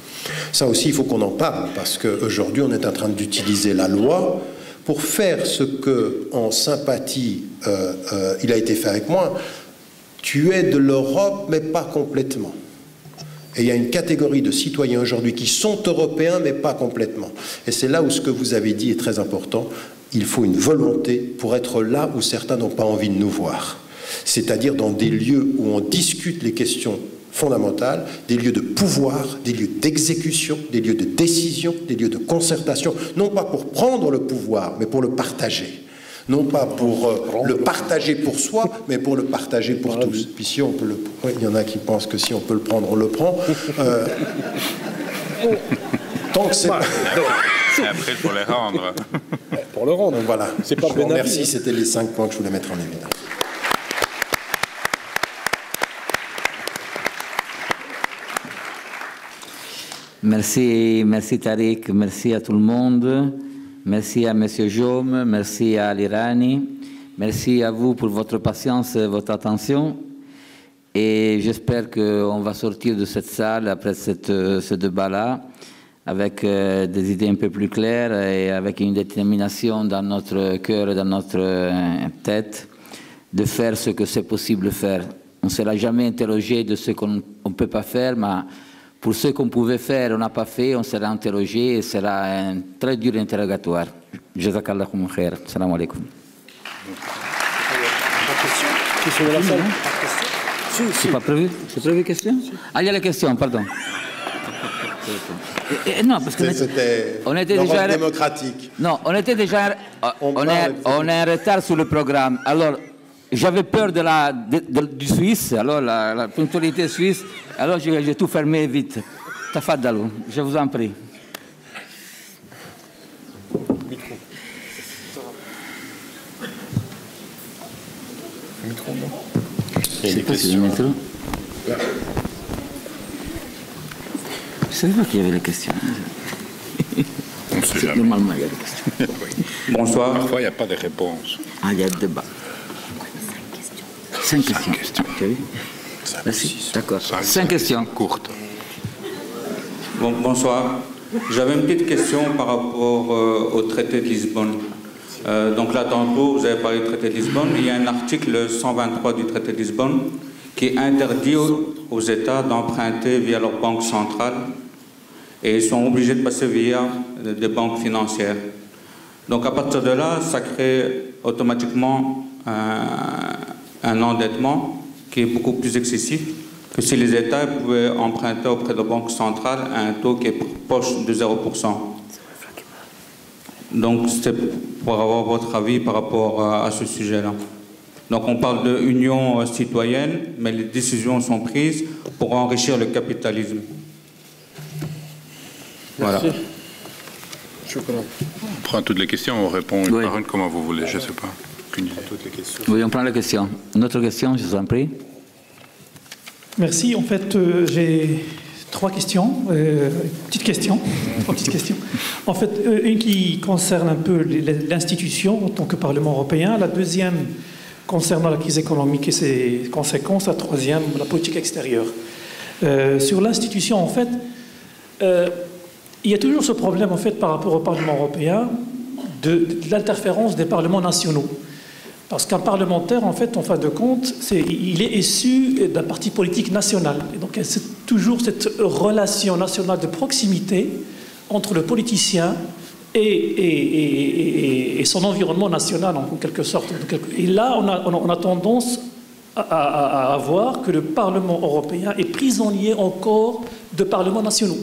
Ça aussi, il faut qu'on en parle parce qu'aujourd'hui, on est en train d'utiliser la loi pour faire ce que, en sympathie, il a été fait avec moi. Tu es de l'Europe, mais pas complètement. Et il y a une catégorie de citoyens aujourd'hui qui sont européens, mais pas complètement. Et c'est là où ce que vous avez dit est très important. Il faut une volonté pour être là où certains n'ont pas envie de nous voir. C'est-à-dire dans des lieux où on discute les questions fondamentales, des lieux de pouvoir, des lieux d'exécution, des lieux de décision, des lieux de concertation, non pas pour prendre le pouvoir, mais pour le partager. Non pas pour le partager pour soi, mais pour le partager pour tous. Puis si on peut le... Il y en a qui pensent que si on peut le prendre, on le prend. Tant que c'est... Et après, il faut les rendre. Pour le rendre. Donc voilà. C'est pas bon. Merci, c'était les 5 points que je voulais mettre en évidence. Merci Tariq, merci à tout le monde, merci à M. Jaume, merci à l'Irani, merci à vous pour votre patience et votre attention. Et j'espère qu'on va sortir de cette salle après ce débat-là avec des idées un peu plus claires et avec une détermination dans notre cœur et dans notre tête de faire ce que c'est possible de faire. On ne sera jamais interrogé de ce qu'on ne peut pas faire, mais pour ce qu'on pouvait faire, on n'a pas fait, on sera interrogé et sera un très dur interrogatoire. Jazakallah khair. Salam alaikum. C'est pas prévu? C'est prévu question? Ah, il y a la question, pardon. Non, parce qu'on était déjà démocratique. Non, on était déjà on est en retard sur le programme. Alors, j'avais peur du Suisse, alors la ponctualité suisse. Alors, j'ai tout fermé vite. Tafadalou, je vous en prie. Micro, non. Il y a des questions. Je ne savais pas qu'il y avait des questions. Normalement, il y a des questions. Bonsoir. Parfois, il n'y a pas de réponse. Ah, il y a le débat. 5 questions. 5 questions. Tu as vu? Merci. D'accord. 5 questions. Courtes. Bonsoir. J'avais une petite question par rapport au traité de Lisbonne. Donc là, tantôt, vous avez parlé du traité de Lisbonne. Il y a un article 123 du traité de Lisbonne qui interdit aux États d'emprunter via leur banque centrale et ils sont obligés de passer via des banques financières. Donc à partir de là, ça crée automatiquement un endettement qui est beaucoup plus excessif que si les États pouvaient emprunter auprès de la banque centrale à un taux qui est proche de 0%. Donc c'est pour avoir votre avis par rapport à ce sujet-là. Donc on parle d'union citoyenne, mais les décisions sont prises pour enrichir le capitalisme. Voilà. On prend toutes les questions, on répond une par une, comment vous voulez, je ne sais pas. Toutes les questions. Oui, on prend la question. Une autre question, je vous en prie. Merci. En fait, j'ai 3 questions. Petites questions. 3 petites questions. En fait, une qui concerne un peu l'institution en tant que Parlement européen. La deuxième concernant la crise économique et ses conséquences. La troisième, la politique extérieure. Sur l'institution, en fait, il y a toujours ce problème, en fait, par rapport au Parlement européen, de l'interférence des parlements nationaux. Parce qu'un parlementaire, en fait, en fin de compte, il est issu d'un parti politique national. Et donc, c'est toujours cette relation nationale de proximité entre le politicien et son environnement national, en quelque sorte. Et là, on a tendance à voir que le Parlement européen est prisonnier encore de parlements nationaux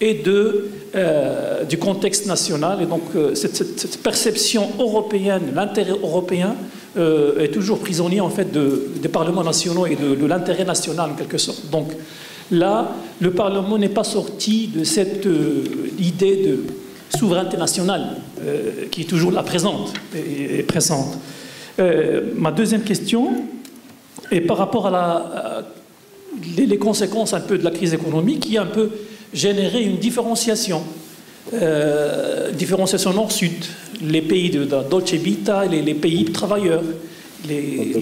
et du contexte national. Et donc, cette perception européenne, l'intérêt européen, est toujours prisonnier, en fait, des parlements nationaux et de l'intérêt national, en quelque sorte. Donc, là, le Parlement n'est pas sorti de cette idée de souveraineté nationale qui est toujours là présente. Ma deuxième question est par rapport à les conséquences un peu de la crise économique qui a un peu généré une différenciation. Différenciation nord-sud, les pays de Dolce Vita, les pays travailleurs,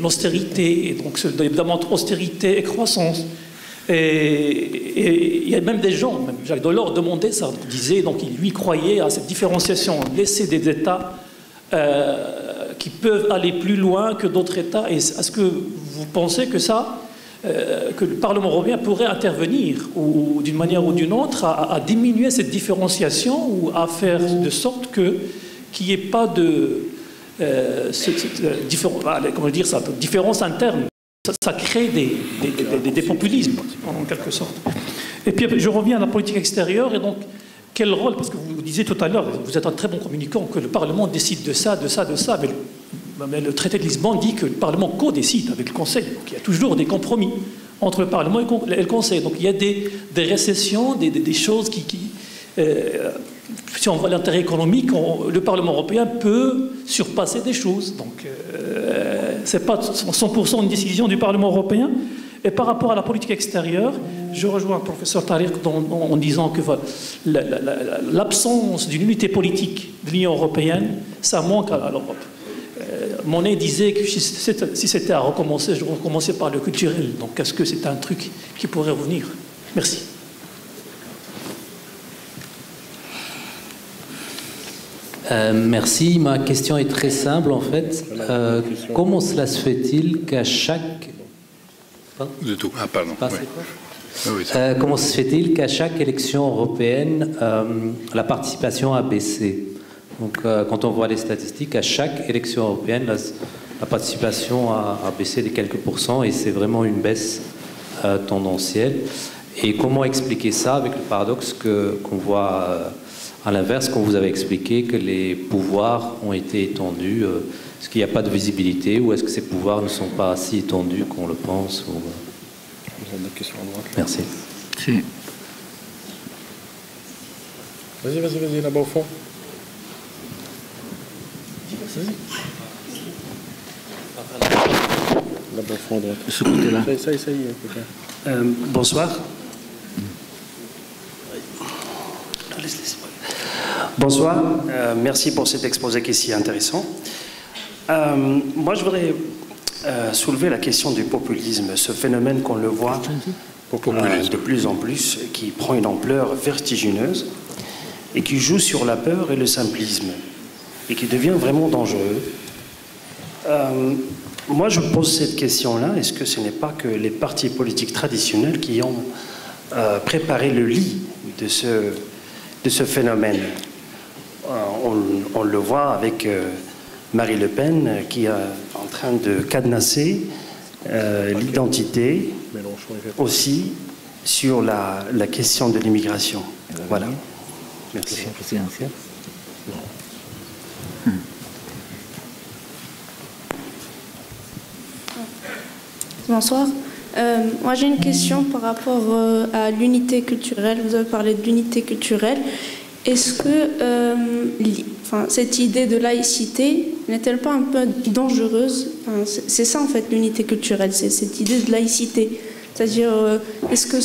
l'austérité, donc évidemment entre austérité et croissance. Et il y a même des gens, même Jacques Delors demandait ça, disait, donc il lui croyait à cette différenciation, laisser des États qui peuvent aller plus loin que d'autres États. Et est-ce que vous pensez que que le Parlement européen pourrait intervenir, ou d'une manière ou d'une autre, à diminuer cette différenciation ou à faire de sorte qu'il n'y ait pas de différence interne. Ça crée des populismes, en quelque sorte. Et puis, je reviens à la politique extérieure, et donc, quel rôle, parce que vous disiez tout à l'heure, vous êtes un très bon communicant, que le Parlement décide de ça, mais le traité de Lisbonne dit que le Parlement co-décide avec le Conseil. Donc il y a toujours des compromis entre le Parlement et le Conseil. Donc il y a des récessions, des choses si on voit l'intérêt économique, le Parlement européen peut surpasser des choses. Donc ce n'est pas 100% une décision du Parlement européen. Et par rapport à la politique extérieure, je rejoins le professeur Tariq en disant que l'absence d'une unité politique de l'Union européenne, ça manque à l'Europe. Monnet disait que si c'était à recommencer, je recommençais par le culturel. Donc est-ce que c'est un truc qui pourrait revenir? Merci. Merci. Ma question est très simple en fait. Comment cela se fait-il qu'à chaque... De tout. Ah, pardon. Comment se fait-il qu'à chaque élection européenne, la participation a baissé? Donc, quand on voit les statistiques, à chaque élection européenne, la participation a baissé de quelques pourcents et c'est vraiment une baisse tendancielle. Et comment expliquer ça avec le paradoxe qu'on voit à l'inverse, quand vous avez expliqué que les pouvoirs ont été étendus? Est-ce qu'il n'y a pas de visibilité ou est-ce que ces pouvoirs ne sont pas si étendus qu'on le pense ou... Merci. Si. Vas-y, là-bas au fond. Là-bas au fond, à droite. Ce côté-là. Ça y est. Bonsoir. Bonsoir. Merci pour cet exposé qui est si intéressant. Moi, je voudrais soulever la question du populisme, ce phénomène qu'on le voit de plus en plus, qui prend une ampleur vertigineuse et qui joue sur la peur et le simplisme et qui devient vraiment dangereux. Moi, je pose cette question-là, est-ce que ce n'est pas que les partis politiques traditionnels qui ont préparé le lit de ce phénomène? On le voit avec Marie Le Pen qui est en train de cadenasser l'identité aussi sur la question de l'immigration. Voilà. Merci. Bonsoir. Moi j'ai une question par rapport à l'unité culturelle. Vous avez parlé de l'unité culturelle. Est-ce que cette idée de laïcité n'est-elle pas un peu dangereuse? C'est ça en fait l'unité culturelle, c'est cette idée de laïcité. C'est-à-dire, est-ce que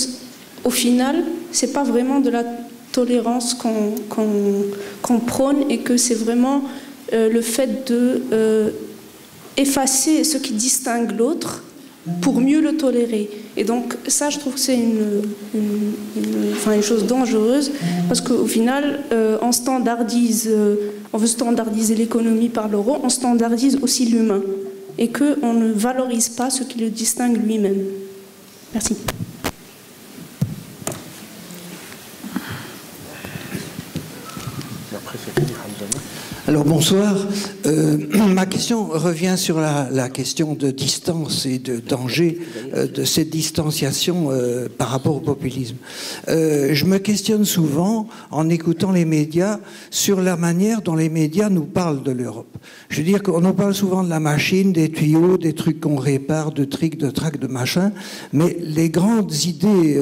au final, c'est pas vraiment de la tolérance qu'on prône et que c'est vraiment le fait de effacer ce qui distingue l'autre pour mieux le tolérer. Et donc ça, je trouve que c'est une chose dangereuse parce qu'au final, on veut standardiser l'économie par l'euro, on standardise aussi l'humain et qu'on ne valorise pas ce qui le distingue lui-même. Merci. Alors bonsoir. Ma question revient sur la question de distance et de danger de cette distanciation par rapport au populisme. Je me questionne souvent en écoutant les médias sur la manière dont les médias nous parlent de l'Europe. Je veux dire qu'on nous parle souvent de la machine, des tuyaux, des trucs qu'on répare, de trics, de tracts, de machin, mais les grandes idées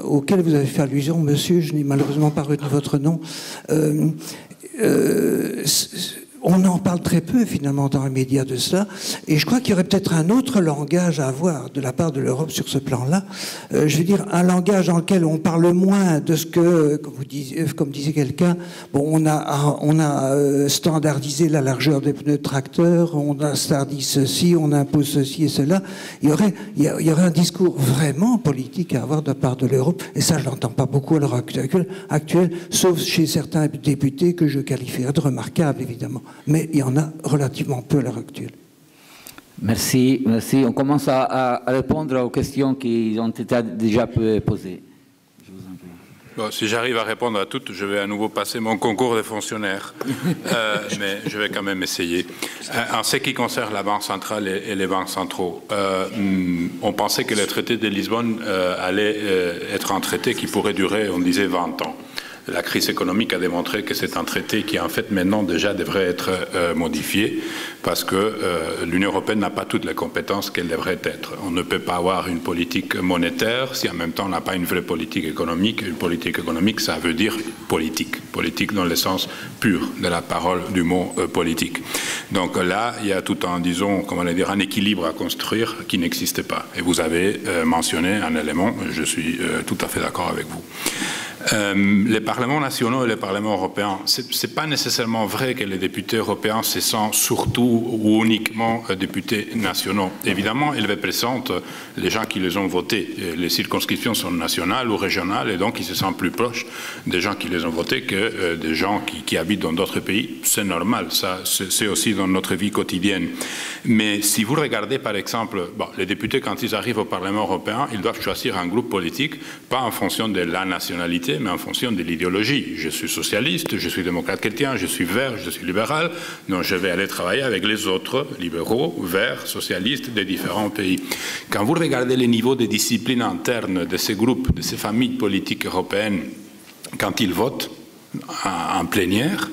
auxquelles vous avez fait allusion, monsieur, je n'ai malheureusement pas retenu votre nom, on en parle très peu finalement dans les médias de cela, et je crois qu'il y aurait peut-être un autre langage à avoir de la part de l'Europe sur ce plan-là. Je veux dire un langage dans lequel on parle moins de ce que, comme disait quelqu'un, bon, on a standardisé la largeur des pneus de tracteur, on a standardisé ceci, on impose ceci et cela. Il y aurait un discours vraiment politique à avoir de la part de l'Europe, et ça je l'entends pas beaucoup à l'heure actuelle, sauf chez certains députés que je qualifierais de remarquables évidemment. Mais il y en a relativement peu à l'heure actuelle. Merci, merci. On commence à répondre aux questions qui ont été déjà posées. Bon, si j'arrive à répondre à toutes, je vais à nouveau passer mon concours de fonctionnaire. Mais je vais quand même essayer. En ce qui concerne la Banque centrale et les banques centraux, on pensait que le traité de Lisbonne allait être un traité qui pourrait durer, on disait, 20 ans. La crise économique a démontré que c'est un traité qui, en fait, maintenant déjà devrait être modifié parce que l'Union européenne n'a pas toutes les compétences qu'elle devrait être. On ne peut pas avoir une politique monétaire si en même temps on n'a pas une vraie politique économique. Une politique économique, ça veut dire politique. Politique dans le sens pur de la parole du mot politique. Donc là, il y a tout un, disons, comment dire, un équilibre à construire qui n'existe pas. Et vous avez mentionné un élément, je suis tout à fait d'accord avec vous. Les parlements nationaux et les parlements européens, ce n'est pas nécessairement vrai que les députés européens se sentent surtout ou uniquement députés nationaux. Évidemment, ils représentent les gens qui les ont votés. Les circonscriptions sont nationales ou régionales et donc ils se sentent plus proches des gens qui les ont votés que des gens qui habitent dans d'autres pays. C'est normal, ça, c'est aussi dans notre vie quotidienne. Mais si vous regardez par exemple, les députés quand ils arrivent au Parlement européen, ils doivent choisir un groupe politique, pas en fonction de la nationalité, mais en fonction de l'idéologie. Je suis socialiste, je suis démocrate chrétien, je suis vert, je suis libéral, donc je vais aller travailler avec les autres libéraux, verts, socialistes des différents pays. Quand vous regardez les niveaux de discipline interne de ces groupes, de ces familles politiques européennes, quand ils votent en plénière,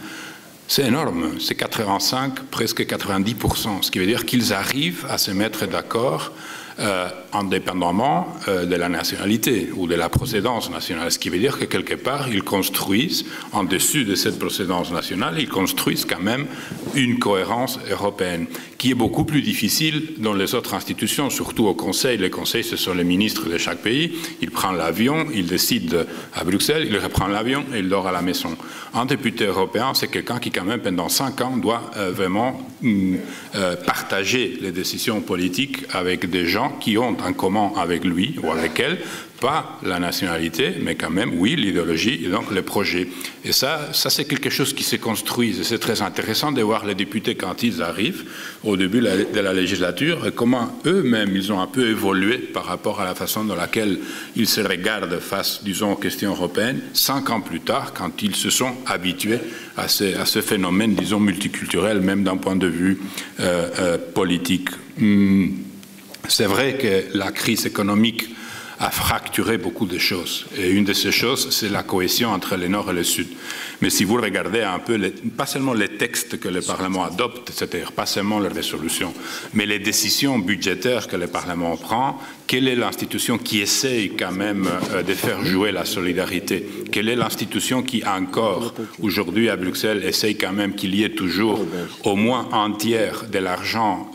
c'est énorme, c'est 85, presque 90%, ce qui veut dire qu'ils arrivent à se mettre d'accord indépendamment de la nationalité ou de la procédance nationale. Ce qui veut dire que quelque part, ils construisent, en dessus de cette procédance nationale, ils construisent quand même une cohérence européenne, qui est beaucoup plus difficile dans les autres institutions, surtout au Conseil. Les conseils, ce sont les ministres de chaque pays. Il prend l'avion, il décide à Bruxelles, il reprend l'avion et il dort à la maison. Un député européen, c'est quelqu'un qui, quand même, pendant 5 ans, doit vraiment partager les décisions politiques avec des gens qui ont en commun avec lui ou avec elle, pas la nationalité, mais quand même, oui, l'idéologie et donc les projets. Et ça c'est quelque chose qui se construit. Et c'est très intéressant de voir les députés quand ils arrivent au début de la législature, et comment eux-mêmes, ils ont un peu évolué par rapport à la façon dans laquelle ils se regardent face, disons, aux questions européennes, 5 ans plus tard, quand ils se sont habitués à ce phénomène, disons, multiculturel, même d'un point de vue politique. C'est vrai que la crise économique a fracturé beaucoup de choses. Et une de ces choses, c'est la cohésion entre le Nord et le Sud. Mais si vous regardez un peu, pas seulement les textes que le Parlement adopte, c'est-à-dire pas seulement les résolutions, mais les décisions budgétaires que le Parlement prend, quelle est l'institution qui essaye quand même de faire jouer la solidarité? Quelle est l'institution qui encore, aujourd'hui à Bruxelles, essaye quand même qu'il y ait toujours au moins un tiers de l'argent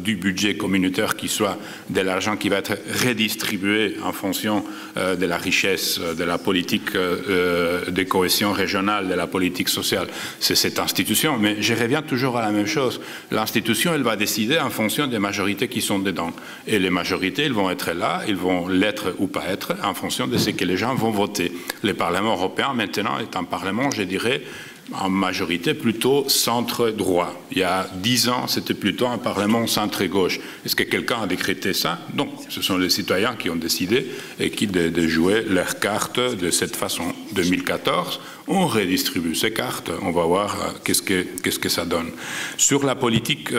du budget communautaire qui soit de l'argent qui va être redistribué en fonction de la richesse, de la politique de cohésion régionale, de la politique sociale? C'est cette institution. Mais je reviens toujours à la même chose. L'institution, elle va décider en fonction des majorités qui sont dedans. Et les majorités, elles vont être là, ils vont l'être ou pas être en fonction de ce que les gens vont voter. Le Parlement européen, maintenant, est un Parlement, je dirais, en majorité plutôt centre-droit. Il y a 10 ans, c'était plutôt un Parlement centre-gauche. Est-ce que quelqu'un a décrété ça? Non. Ce sont les citoyens qui ont décidé et qui de jouer leurs cartes de cette façon. 2014, on redistribue ces cartes. On va voir qu'est-ce que ça donne. Sur la politique,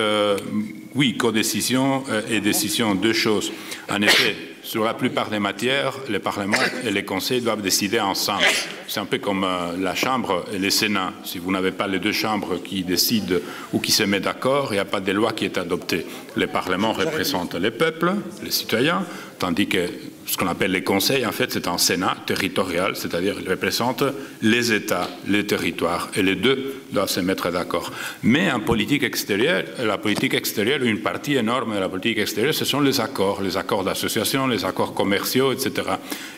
oui, codécision et décision, deux choses. En effet, sur la plupart des matières, les parlements et les conseils doivent décider ensemble. C'est un peu comme la Chambre et le Sénat. Si vous n'avez pas les deux chambres qui décident ou qui se mettent d'accord, il n'y a pas de loi qui est adoptée. Les parlements représentent les peuples, les citoyens, tandis que ce qu'on appelle les conseils, en fait, c'est un Sénat territorial, c'est-à-dire qu'ils représentent les États, les territoires, et les deux doivent se mettre d'accord. Mais en politique extérieure, la politique extérieure, une partie énorme de la politique extérieure, ce sont les accords d'association, les accords commerciaux, etc.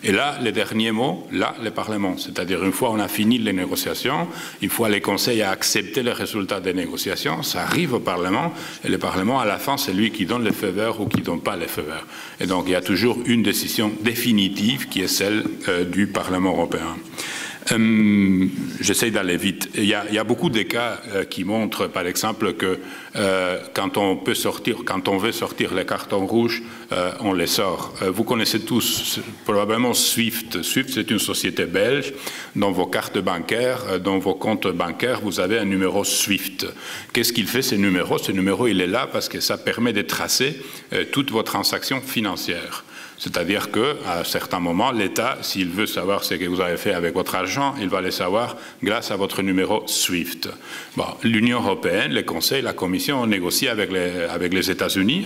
Et là, les derniers mots, là, le Parlement. C'est-à-dire, une fois on a fini les négociations, une fois les conseils a accepté les résultats des négociations, ça arrive au Parlement, et le Parlement, à la fin, c'est lui qui donne le feu vert ou qui ne donne pas le feu vert. Et donc, il y a toujours une décision définitive qui est celle du Parlement européen. J'essaie d'aller vite. Il y a beaucoup de cas qui montrent, par exemple, que quand on veut sortir les cartons rouges, on les sort. Vous connaissez tous probablement Swift. Swift, c'est une société belge. Dans vos cartes bancaires, dans vos comptes bancaires, vous avez un numéro Swift. Qu'est-ce qu'il fait, ce numéro? Ce numéro, il est là parce que ça permet de tracer toutes vos transactions financières. C'est-à-dire qu'à certains moments, l'État, s'il veut savoir ce que vous avez fait avec votre argent, il va le savoir grâce à votre numéro SWIFT. Bon, l'Union européenne, les conseils, la Commission ont négocié avec les États-Unis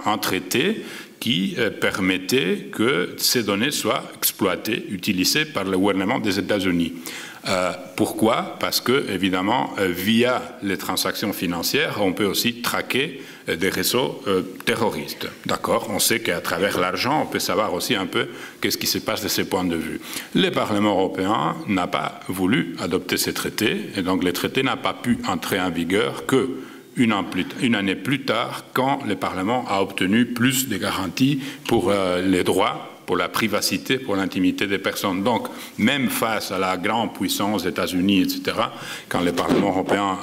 un traité qui permettait que ces données soient exploitées, utilisées par le gouvernement des États-Unis. Pourquoi? Parce que, évidemment, via les transactions financières, on peut aussi traquer des réseaux terroristes. D'accord? On sait qu'à travers l'argent, on peut savoir aussi un peu qu'est-ce qui se passe de ces points de vue. Le Parlement européen n'a pas voulu adopter ces traités, et donc le traité n'a pas pu entrer en vigueur que une année plus tard, quand le Parlement a obtenu plus de garanties pour les droits, pour la privacité, pour l'intimité des personnes. Donc, même face à la grande puissance des États-Unis, etc., quand le Parlement européen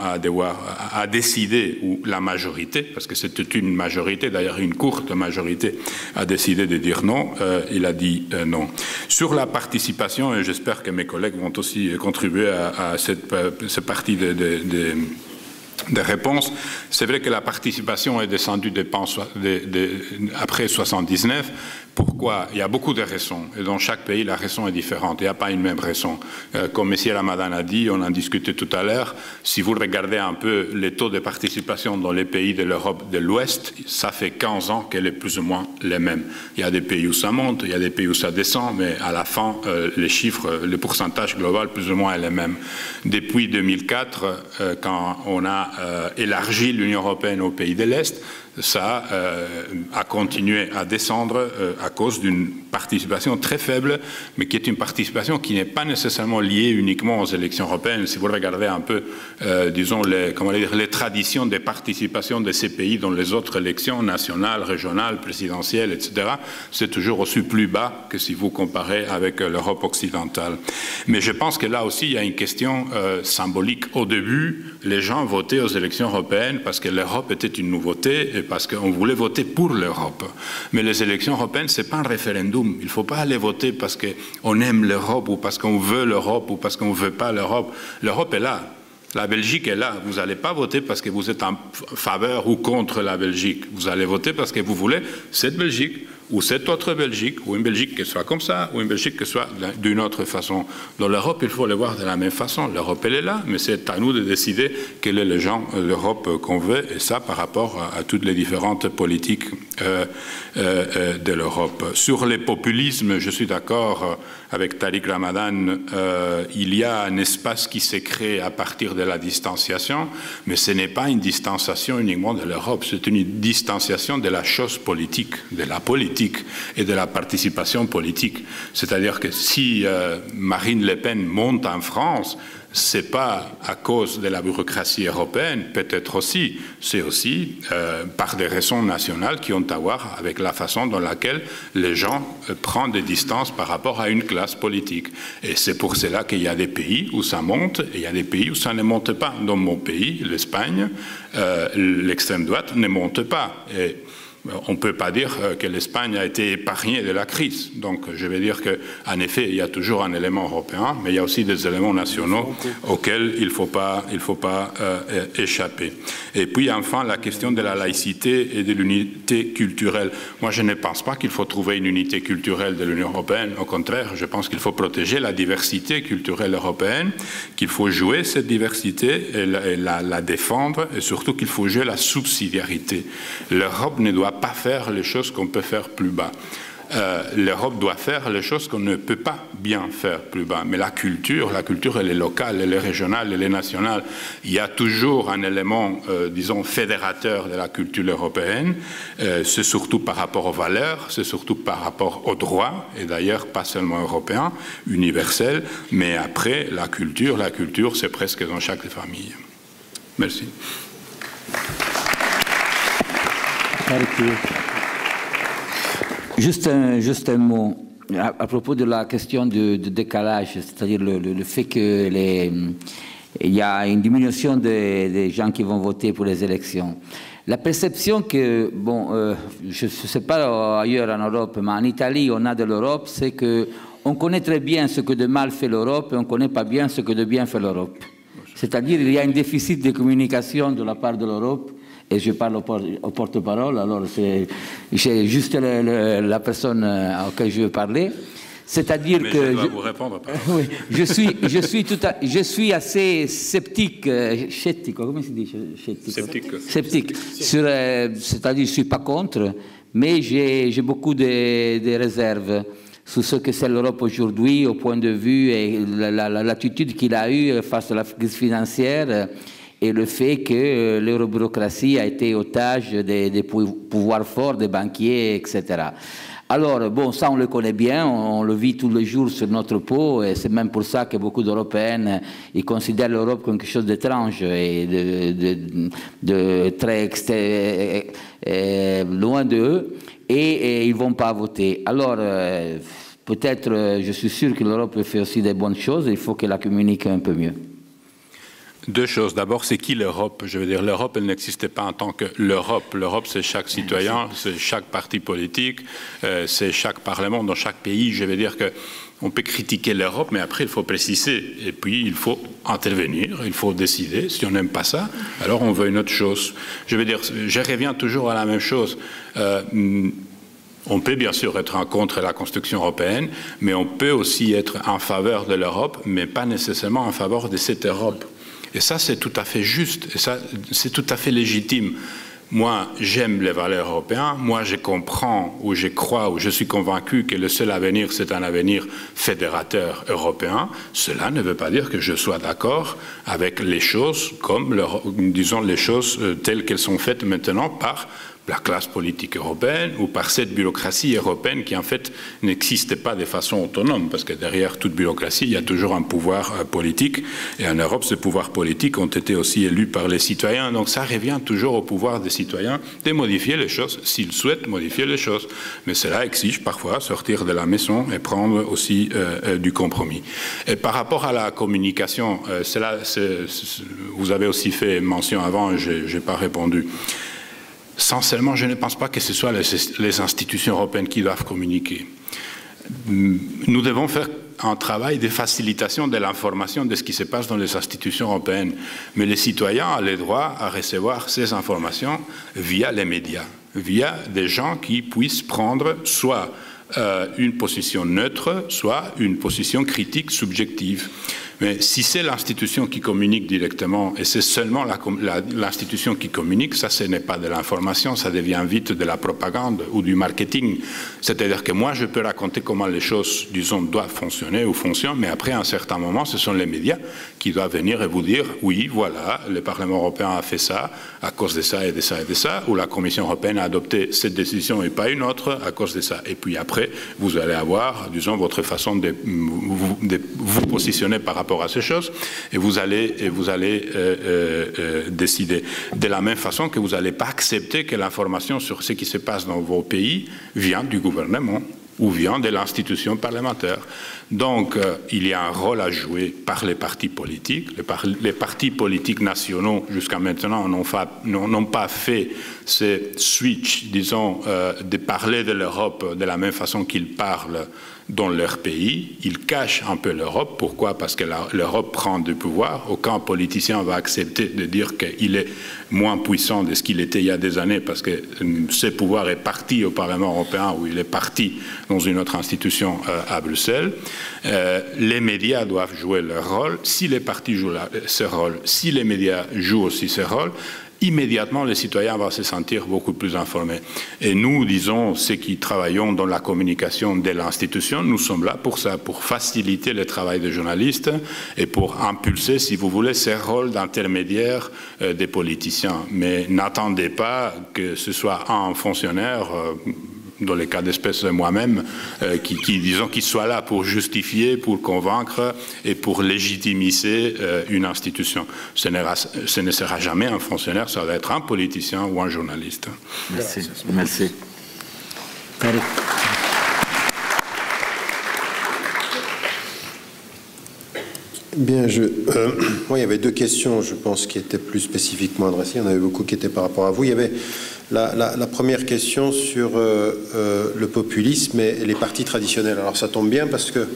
a décidé, ou la majorité, parce que c'était une majorité, d'ailleurs une courte majorité, a décidé de dire non, il a dit non. Sur la participation, et j'espère que mes collègues vont aussi contribuer à cette partie des réponses, c'est vrai que la participation est descendue après 79. Pourquoi? Il y a beaucoup de raisons, et dans chaque pays, la raison est différente. Il n'y a pas une même raison. Comme M. Ramadan a dit, on en discutait tout à l'heure, si vous regardez un peu les taux de participation dans les pays de l'Europe de l'Ouest, ça fait 15 ans qu'elle est plus ou moins les mêmes. Il y a des pays où ça monte, il y a des pays où ça descend, mais à la fin, les chiffres, le pourcentage global, plus ou moins, est le même. Depuis 2004, quand on a élargi l'Union européenne aux pays de l'Est, ça a continué à descendre à cause d'une participation très faible, mais qui est une participation qui n'est pas nécessairement liée uniquement aux élections européennes. Si vous regardez un peu, disons, les traditions de participation de ces pays dans les autres élections nationales, régionales, présidentielles, etc., c'est toujours aussi plus bas que si vous comparez avec l'Europe occidentale. Mais je pense que là aussi, il y a une question symbolique. Au début, les gens votaient aux élections européennes parce que l'Europe était une nouveauté et parce qu'on voulait voter pour l'Europe. Mais les élections européennes, ce n'est pas un référendum. Il ne faut pas aller voter parce qu'on aime l'Europe ou parce qu'on veut l'Europe ou parce qu'on ne veut pas l'Europe. L'Europe est là. La Belgique est là. Vous n'allez pas voter parce que vous êtes en faveur ou contre la Belgique. Vous allez voter parce que vous voulez cette Belgique ou cette autre Belgique, ou une Belgique qui soit comme ça, ou une Belgique qui soit d'une autre façon. Dans l'Europe, il faut le voir de la même façon. L'Europe, elle est là, mais c'est à nous de décider quelle est l'Europe qu'on veut, et ça par rapport à toutes les différentes politiques de l'Europe. Sur les populismes, je suis d'accord avec Tariq Ramadan, il y a un espace qui s'est créé à partir de la distanciation, mais ce n'est pas une distanciation uniquement de l'Europe, c'est une distanciation de la chose politique, de la politique et de la participation politique. C'est-à-dire que si Marine Le Pen monte en France, ce n'est pas à cause de la bureaucratie européenne, peut-être aussi, c'est aussi par des raisons nationales qui ont à voir avec la façon dans laquelle les gens prennent des distances par rapport à une classe politique. Et c'est pour cela qu'il y a des pays où ça monte et il y a des pays où ça ne monte pas. Dans mon pays, l'Espagne, l'extrême droite ne monte pas. Et on ne peut pas dire que l'Espagne a été épargnée de la crise. Donc, je vais dire qu'en effet, il y a toujours un élément européen, mais il y a aussi des éléments nationaux auxquels il ne faut pas échapper. Et puis, enfin, la question de la laïcité et de l'unité culturelle. Moi, je ne pense pas qu'il faut trouver une unité culturelle de l'Union européenne. Au contraire, je pense qu'il faut protéger la diversité culturelle européenne, qu'il faut jouer cette diversité et la défendre, et surtout qu'il faut jouer la subsidiarité. L'Europe ne doit pas faire les choses qu'on peut faire plus bas. L'Europe doit faire les choses qu'on ne peut pas bien faire plus bas. Mais la culture, elle est locale, elle est régionale, elle est nationale. Il y a toujours un élément, disons, fédérateur de la culture européenne. C'est surtout par rapport aux valeurs, c'est surtout par rapport aux droits, et d'ailleurs pas seulement européens, universels, mais après, la culture, c'est presque dans chaque famille. Merci. Juste un mot à propos de la question du décalage, c'est-à-dire le fait qu'il y a une diminution des gens qui vont voter pour les élections. La perception que, bon, je ne sais pas ailleurs en Europe, mais en Italie, on a de l'Europe, c'est qu'on connaît très bien ce que de mal fait l'Europe et on ne connaît pas bien ce que de bien fait l'Europe. C'est-à-dire qu'il y a un déficit de communication de la part de l'Europe. Et je parle au porte-parole, alors c'est juste la personne à laquelle je veux parler. C'est-à-dire que... je dois vous répondre. Oui, je suis assez sceptique, sceptique, comment se dit? Sceptique. C'est-à-dire je ne suis pas contre, mais j'ai beaucoup de réserves sur ce que c'est l'Europe aujourd'hui, au point de vue et l'attitude qu'il a eue face à la crise financière et le fait que l'eurobureaucratie a été otage des pouvoirs forts des banquiers, etc. Alors, bon, ça on le connaît bien, on le vit tous les jours sur notre peau, et c'est même pour ça que beaucoup d'Européennes ils considèrent l'Europe comme quelque chose d'étrange et de très loin d'eux, et ils ne vont pas voter. Alors, peut-être, je suis sûr que l'Europe fait aussi des bonnes choses, il faut qu'elle la communique un peu mieux. Deux choses. D'abord, c'est qui l'Europe? Je veux dire, l'Europe, elle n'existait pas en tant que l'Europe. L'Europe, c'est chaque citoyen, c'est chaque parti politique, c'est chaque parlement dans chaque pays. Je veux dire qu'on peut critiquer l'Europe, mais après, il faut préciser. Et puis, il faut intervenir, il faut décider. Si on n'aime pas ça, alors on veut une autre chose. Je veux dire, je reviens toujours à la même chose. On peut bien sûr être en contre la construction européenne, mais on peut aussi être en faveur de l'Europe, mais pas nécessairement en faveur de cette Europe. Et ça, c'est tout à fait juste, et ça, c'est tout à fait légitime. Moi, j'aime les valeurs européennes, moi, je comprends, ou je crois, ou je suis convaincu que le seul avenir, c'est un avenir fédérateur européen. Cela ne veut pas dire que je sois d'accord avec les choses comme, disons, les choses telles qu'elles sont faites maintenant par la classe politique européenne ou par cette bureaucratie européenne qui en fait n'existe pas de façon autonome, parce que derrière toute bureaucratie, il y a toujours un pouvoir politique, et en Europe, ces pouvoirs politiques ont été aussi élus par les citoyens, donc ça revient toujours au pouvoir des citoyens de modifier les choses, s'ils souhaitent modifier les choses. Mais cela exige parfois sortir de la maison et prendre aussi du compromis. Et par rapport à la communication, vous avez aussi fait mention avant, je n'ai pas répondu. Sincèrement, je ne pense pas que ce soit les institutions européennes qui doivent communiquer. Nous devons faire un travail de facilitation de l'information de ce qui se passe dans les institutions européennes. Mais les citoyens ont le droit à recevoir ces informations via les médias, via des gens qui puissent prendre soit une position neutre, soit une position critique subjective. Mais si c'est l'institution qui communique directement, et c'est seulement l'institution qui communique, ça ce n'est pas de l'information, ça devient vite de la propagande ou du marketing. C'est-à-dire que moi je peux raconter comment les choses, disons, doivent fonctionner ou fonctionnent, mais après à un certain moment, ce sont les médias qui doivent venir et vous dire, oui, voilà, le Parlement européen a fait ça à cause de ça et de ça et de ça, ou la Commission européenne a adopté cette décision et pas une autre à cause de ça. Et puis après, vous allez avoir, disons, votre façon de vous positionner par rapport à ces choses, et vous allez décider. De la même façon que vous n'allez pas accepter que l'information sur ce qui se passe dans vos pays vient du gouvernement ou vient de l'institution parlementaire. Donc, il y a un rôle à jouer par les partis politiques. Les partis politiques nationaux, jusqu'à maintenant, n'ont pas fait ce switch, disons, de parler de l'Europe de la même façon qu'ils parlent dans leur pays. Ils cachent un peu l'Europe. Pourquoi? Parce que l'Europe prend du pouvoir. Aucun politicien va accepter de dire qu'il est moins puissant de ce qu'il était il y a des années, parce que ce pouvoir est parti au Parlement européen ou il est parti dans une autre institution à Bruxelles. Les médias doivent jouer leur rôle. Si les partis jouent ce rôle, si les médias jouent aussi ce rôle, immédiatement, les citoyens vont se sentir beaucoup plus informés. Et nous, disons, ceux qui travaillons dans la communication de l'institution, nous sommes là pour ça, pour faciliter le travail des journalistes et pour impulser, si vous voulez, ce rôle d'intermédiaire des politiciens. Mais n'attendez pas que ce soit un fonctionnaire, dans les cas d'espèce moi-même, qui soit là pour justifier, pour convaincre et pour légitimiser une institution. Ce ne sera jamais un fonctionnaire, ça va être un politicien ou un journaliste. Merci. Merci. Bien, moi, il y avait deux questions, je pense, qui étaient plus spécifiquement adressées. Il y en avait beaucoup qui étaient par rapport à vous. Il y avait la première question sur le populisme et les partis traditionnels. Alors, ça tombe bien parce que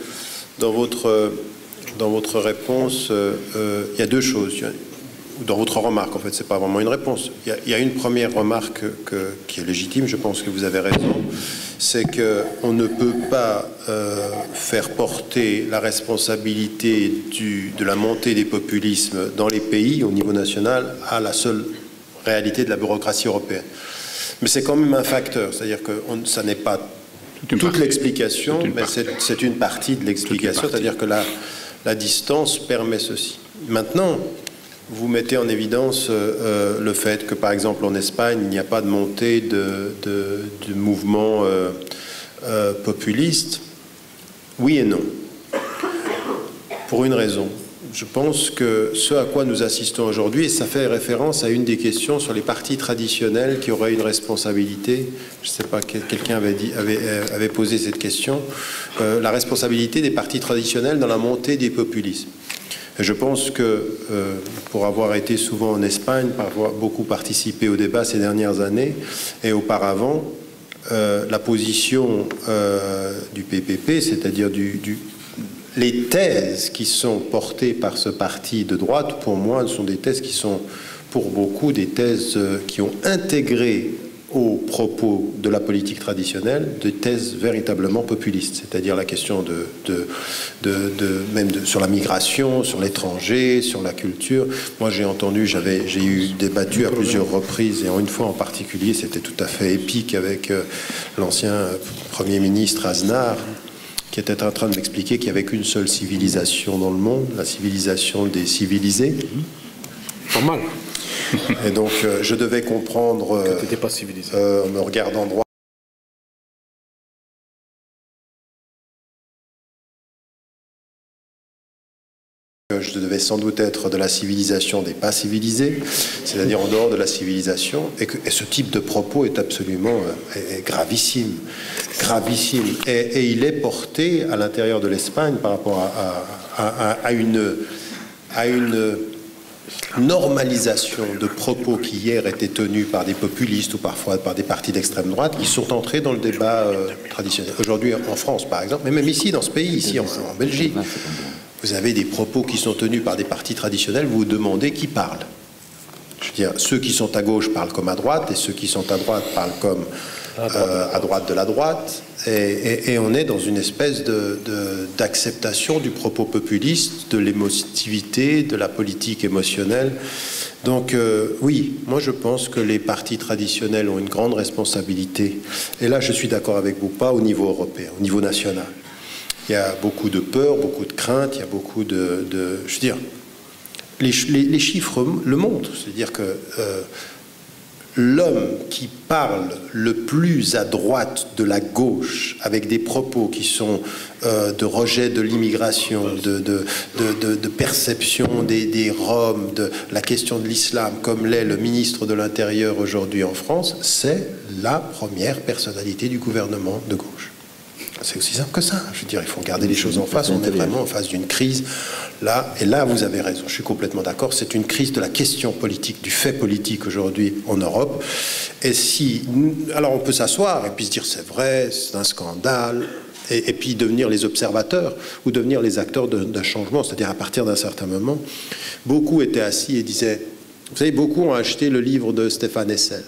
dans votre réponse, il y a deux choses. Dans votre remarque, en fait, c'est pas vraiment une réponse. Il y a une première remarque qui est légitime, je pense que vous avez raison, c'est qu'on ne peut pas faire porter la responsabilité de la montée des populismes dans les pays, au niveau national, à la seule réalité de la bureaucratie européenne. Mais c'est quand même un facteur, c'est-à-dire que ça n'est pas toute l'explication, mais c'est une partie de l'explication, c'est-à-dire que la distance permet ceci. Maintenant, vous mettez en évidence le fait que, par exemple, en Espagne, il n'y a pas de montée de mouvements populistes. Oui et non. Pour une raison. Je pense que ce à quoi nous assistons aujourd'hui, et ça fait référence à une des questions sur les partis traditionnels qui auraient une responsabilité, je ne sais pas, quelqu'un avait posé cette question, la responsabilité des partis traditionnels dans la montée des populismes. Et je pense que, pour avoir été souvent en Espagne, pour avoir beaucoup participé au débat ces dernières années, et auparavant, la position du PPP, c'est-à-dire les thèses qui sont portées par ce parti de droite, pour moi, sont des thèses qui sont, pour beaucoup, des thèses qui ont intégré aux propos de la politique traditionnelle des thèses véritablement populistes, c'est-à-dire la question sur la migration, sur l'étranger, sur la culture. Moi, j'ai eu débattu à plusieurs reprises, et une fois en particulier, c'était tout à fait épique avec l'ancien Premier ministre Aznar, qui était en train de m'expliquer qu'il n'y avait qu'une seule civilisation dans le monde, la civilisation des civilisés. Pas mal. Et donc, je devais comprendre, que tu n'étais pas civilisé. En me regardant droit, je devais sans doute être de la civilisation des pas civilisés, c'est-à-dire en dehors de la civilisation, et ce type de propos est absolument gravissime, gravissime. Et il est porté à l'intérieur de l'Espagne par rapport à une normalisation de propos qui hier étaient tenus par des populistes ou parfois par des partis d'extrême droite qui sont entrés dans le débat traditionnel. Aujourd'hui en France par exemple, mais même ici dans ce pays, ici en Belgique, vous avez des propos qui sont tenus par des partis traditionnels, vous vous demandez qui parle. Je veux dire, ceux qui sont à gauche parlent comme à droite, et ceux qui sont à droite parlent comme à droite de la droite, et on est dans une espèce d'acceptation du propos populiste, de l'émotivité, de la politique émotionnelle. Donc oui, moi je pense que les partis traditionnels ont une grande responsabilité, et là je suis d'accord avec vous, pas au niveau européen, au niveau national. Il y a beaucoup de peur, beaucoup de crainte, il y a beaucoup je veux dire, les chiffres le montrent, c'est-à-dire que l'homme qui parle le plus à droite de la gauche, avec des propos qui sont de rejet de l'immigration, de perception des Roms, de la question de l'islam, comme l'est le ministre de l'Intérieur aujourd'hui en France, c'est la première personnalité du gouvernement de gauche. C'est aussi simple que ça. Je veux dire, il faut regarder les choses en face. On est vraiment en face d'une crise. Là, et là, vous avez raison. Je suis complètement d'accord. C'est une crise de la question politique, du fait politique aujourd'hui en Europe. Et alors, on peut s'asseoir et puis se dire c'est vrai, c'est un scandale, et puis devenir les observateurs ou devenir les acteurs d'un changement. C'est-à-dire, à partir d'un certain moment, beaucoup étaient assis et disaient, vous savez, beaucoup ont acheté le livre de Stéphane Hessel,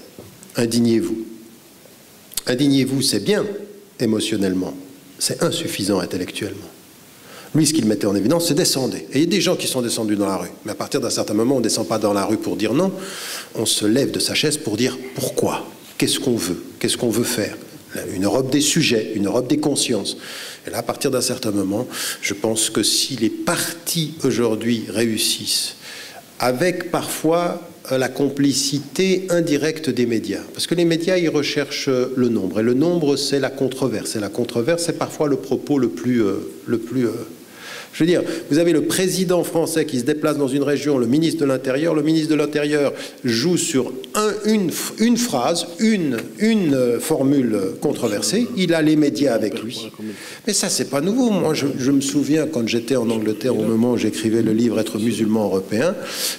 Indignez-vous. Indignez-vous, c'est bien émotionnellement, c'est insuffisant intellectuellement. Lui, ce qu'il mettait en évidence, c'est descendez. Et il y a des gens qui sont descendus dans la rue. Mais à partir d'un certain moment, on ne descend pas dans la rue pour dire non, on se lève de sa chaise pour dire pourquoi, qu'est-ce qu'on veut faire. Une Europe des sujets, une Europe des consciences. Et là, à partir d'un certain moment, je pense que si les partis aujourd'hui réussissent, avec parfois la complicité indirecte des médias. Parce que les médias, ils recherchent le nombre. Et le nombre, c'est la controverse. Et la controverse, c'est parfois le propos le plus je veux dire, vous avez le président français qui se déplace dans une région, le ministre de l'Intérieur. Le ministre de l'Intérieur joue sur une phrase, une formule controversée. Il a les médias avec lui. Mais ça, c'est pas nouveau. Moi, je me souviens, quand j'étais en Angleterre, au moment où j'écrivais le livre « Être musulman européen »,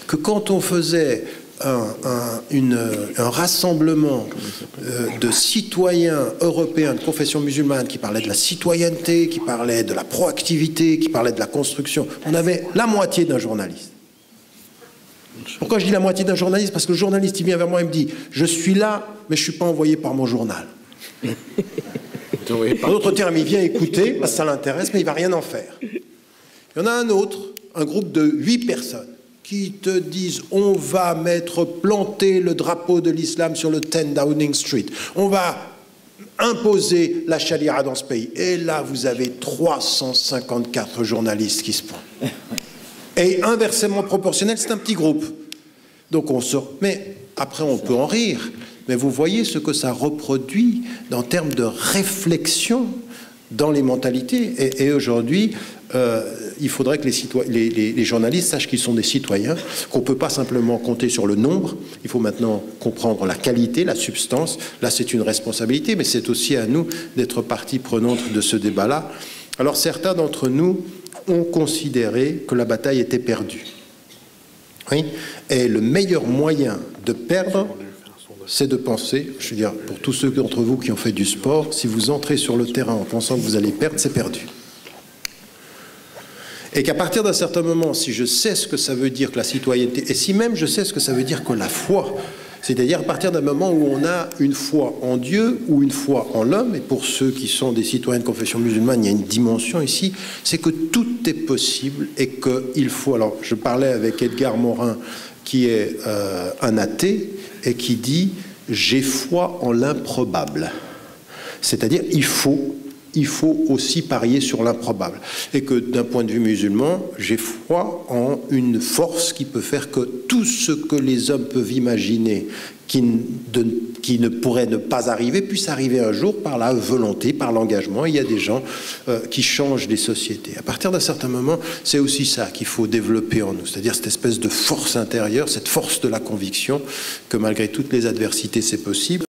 que quand on faisait un rassemblement de citoyens européens de confession musulmane qui parlaient de la citoyenneté, qui parlaient de la proactivité, qui parlaient de la construction, on avait la moitié d'un journaliste. Pourquoi je dis la moitié d'un journaliste? Parce que le journaliste, il vient vers moi et me dit « Je suis là, mais je ne suis pas envoyé par mon journal. » En d'autres termes, il vient écouter, parce que ça l'intéresse, mais il ne va rien en faire. Il y en a un autre, un groupe de 8 personnes, qui te disent on va planter le drapeau de l'islam sur le 10 Downing Street, on va imposer la charia dans ce pays. Et là, vous avez 354 journalistes qui se pointent. Et inversement proportionnel, c'est un petit groupe. Donc on sort. Mais après, on peut en rire. Mais vous voyez ce que ça reproduit en termes de réflexion dans les mentalités. Et aujourd'hui, il faudrait que les journalistes sachent qu'ils sont des citoyens, qu'on ne peut pas simplement compter sur le nombre. Il faut maintenant comprendre la qualité, la substance. Là, c'est une responsabilité, mais c'est aussi à nous d'être partie prenante de ce débat-là. Alors, certains d'entre nous ont considéré que la bataille était perdue. Oui. Et le meilleur moyen de perdre, c'est de penser, je veux dire, pour tous ceux d'entre vous qui ont fait du sport, si vous entrez sur le terrain en pensant que vous allez perdre, c'est perdu. Et qu'à partir d'un certain moment, si je sais ce que ça veut dire que la citoyenneté, et si même je sais ce que ça veut dire que la foi, c'est-à-dire à partir d'un moment où on a une foi en Dieu ou une foi en l'homme, et pour ceux qui sont des citoyens de confession musulmane, il y a une dimension ici, c'est que tout est possible et qu'il faut... Alors, je parlais avec Edgar Morin, qui est un athée, et qui dit « j'ai foi en l'improbable ». C'est-à-dire, il faut aussi parier sur l'improbable. Et que d'un point de vue musulman, j'ai foi en une force qui peut faire que tout ce que les hommes peuvent imaginer qui ne pourrait ne pas arriver, puisse arriver un jour par la volonté, par l'engagement. Il y a des gens qui changent les sociétés. À partir d'un certain moment, c'est aussi ça qu'il faut développer en nous, c'est-à-dire cette espèce de force intérieure, cette force de la conviction que malgré toutes les adversités, c'est possible.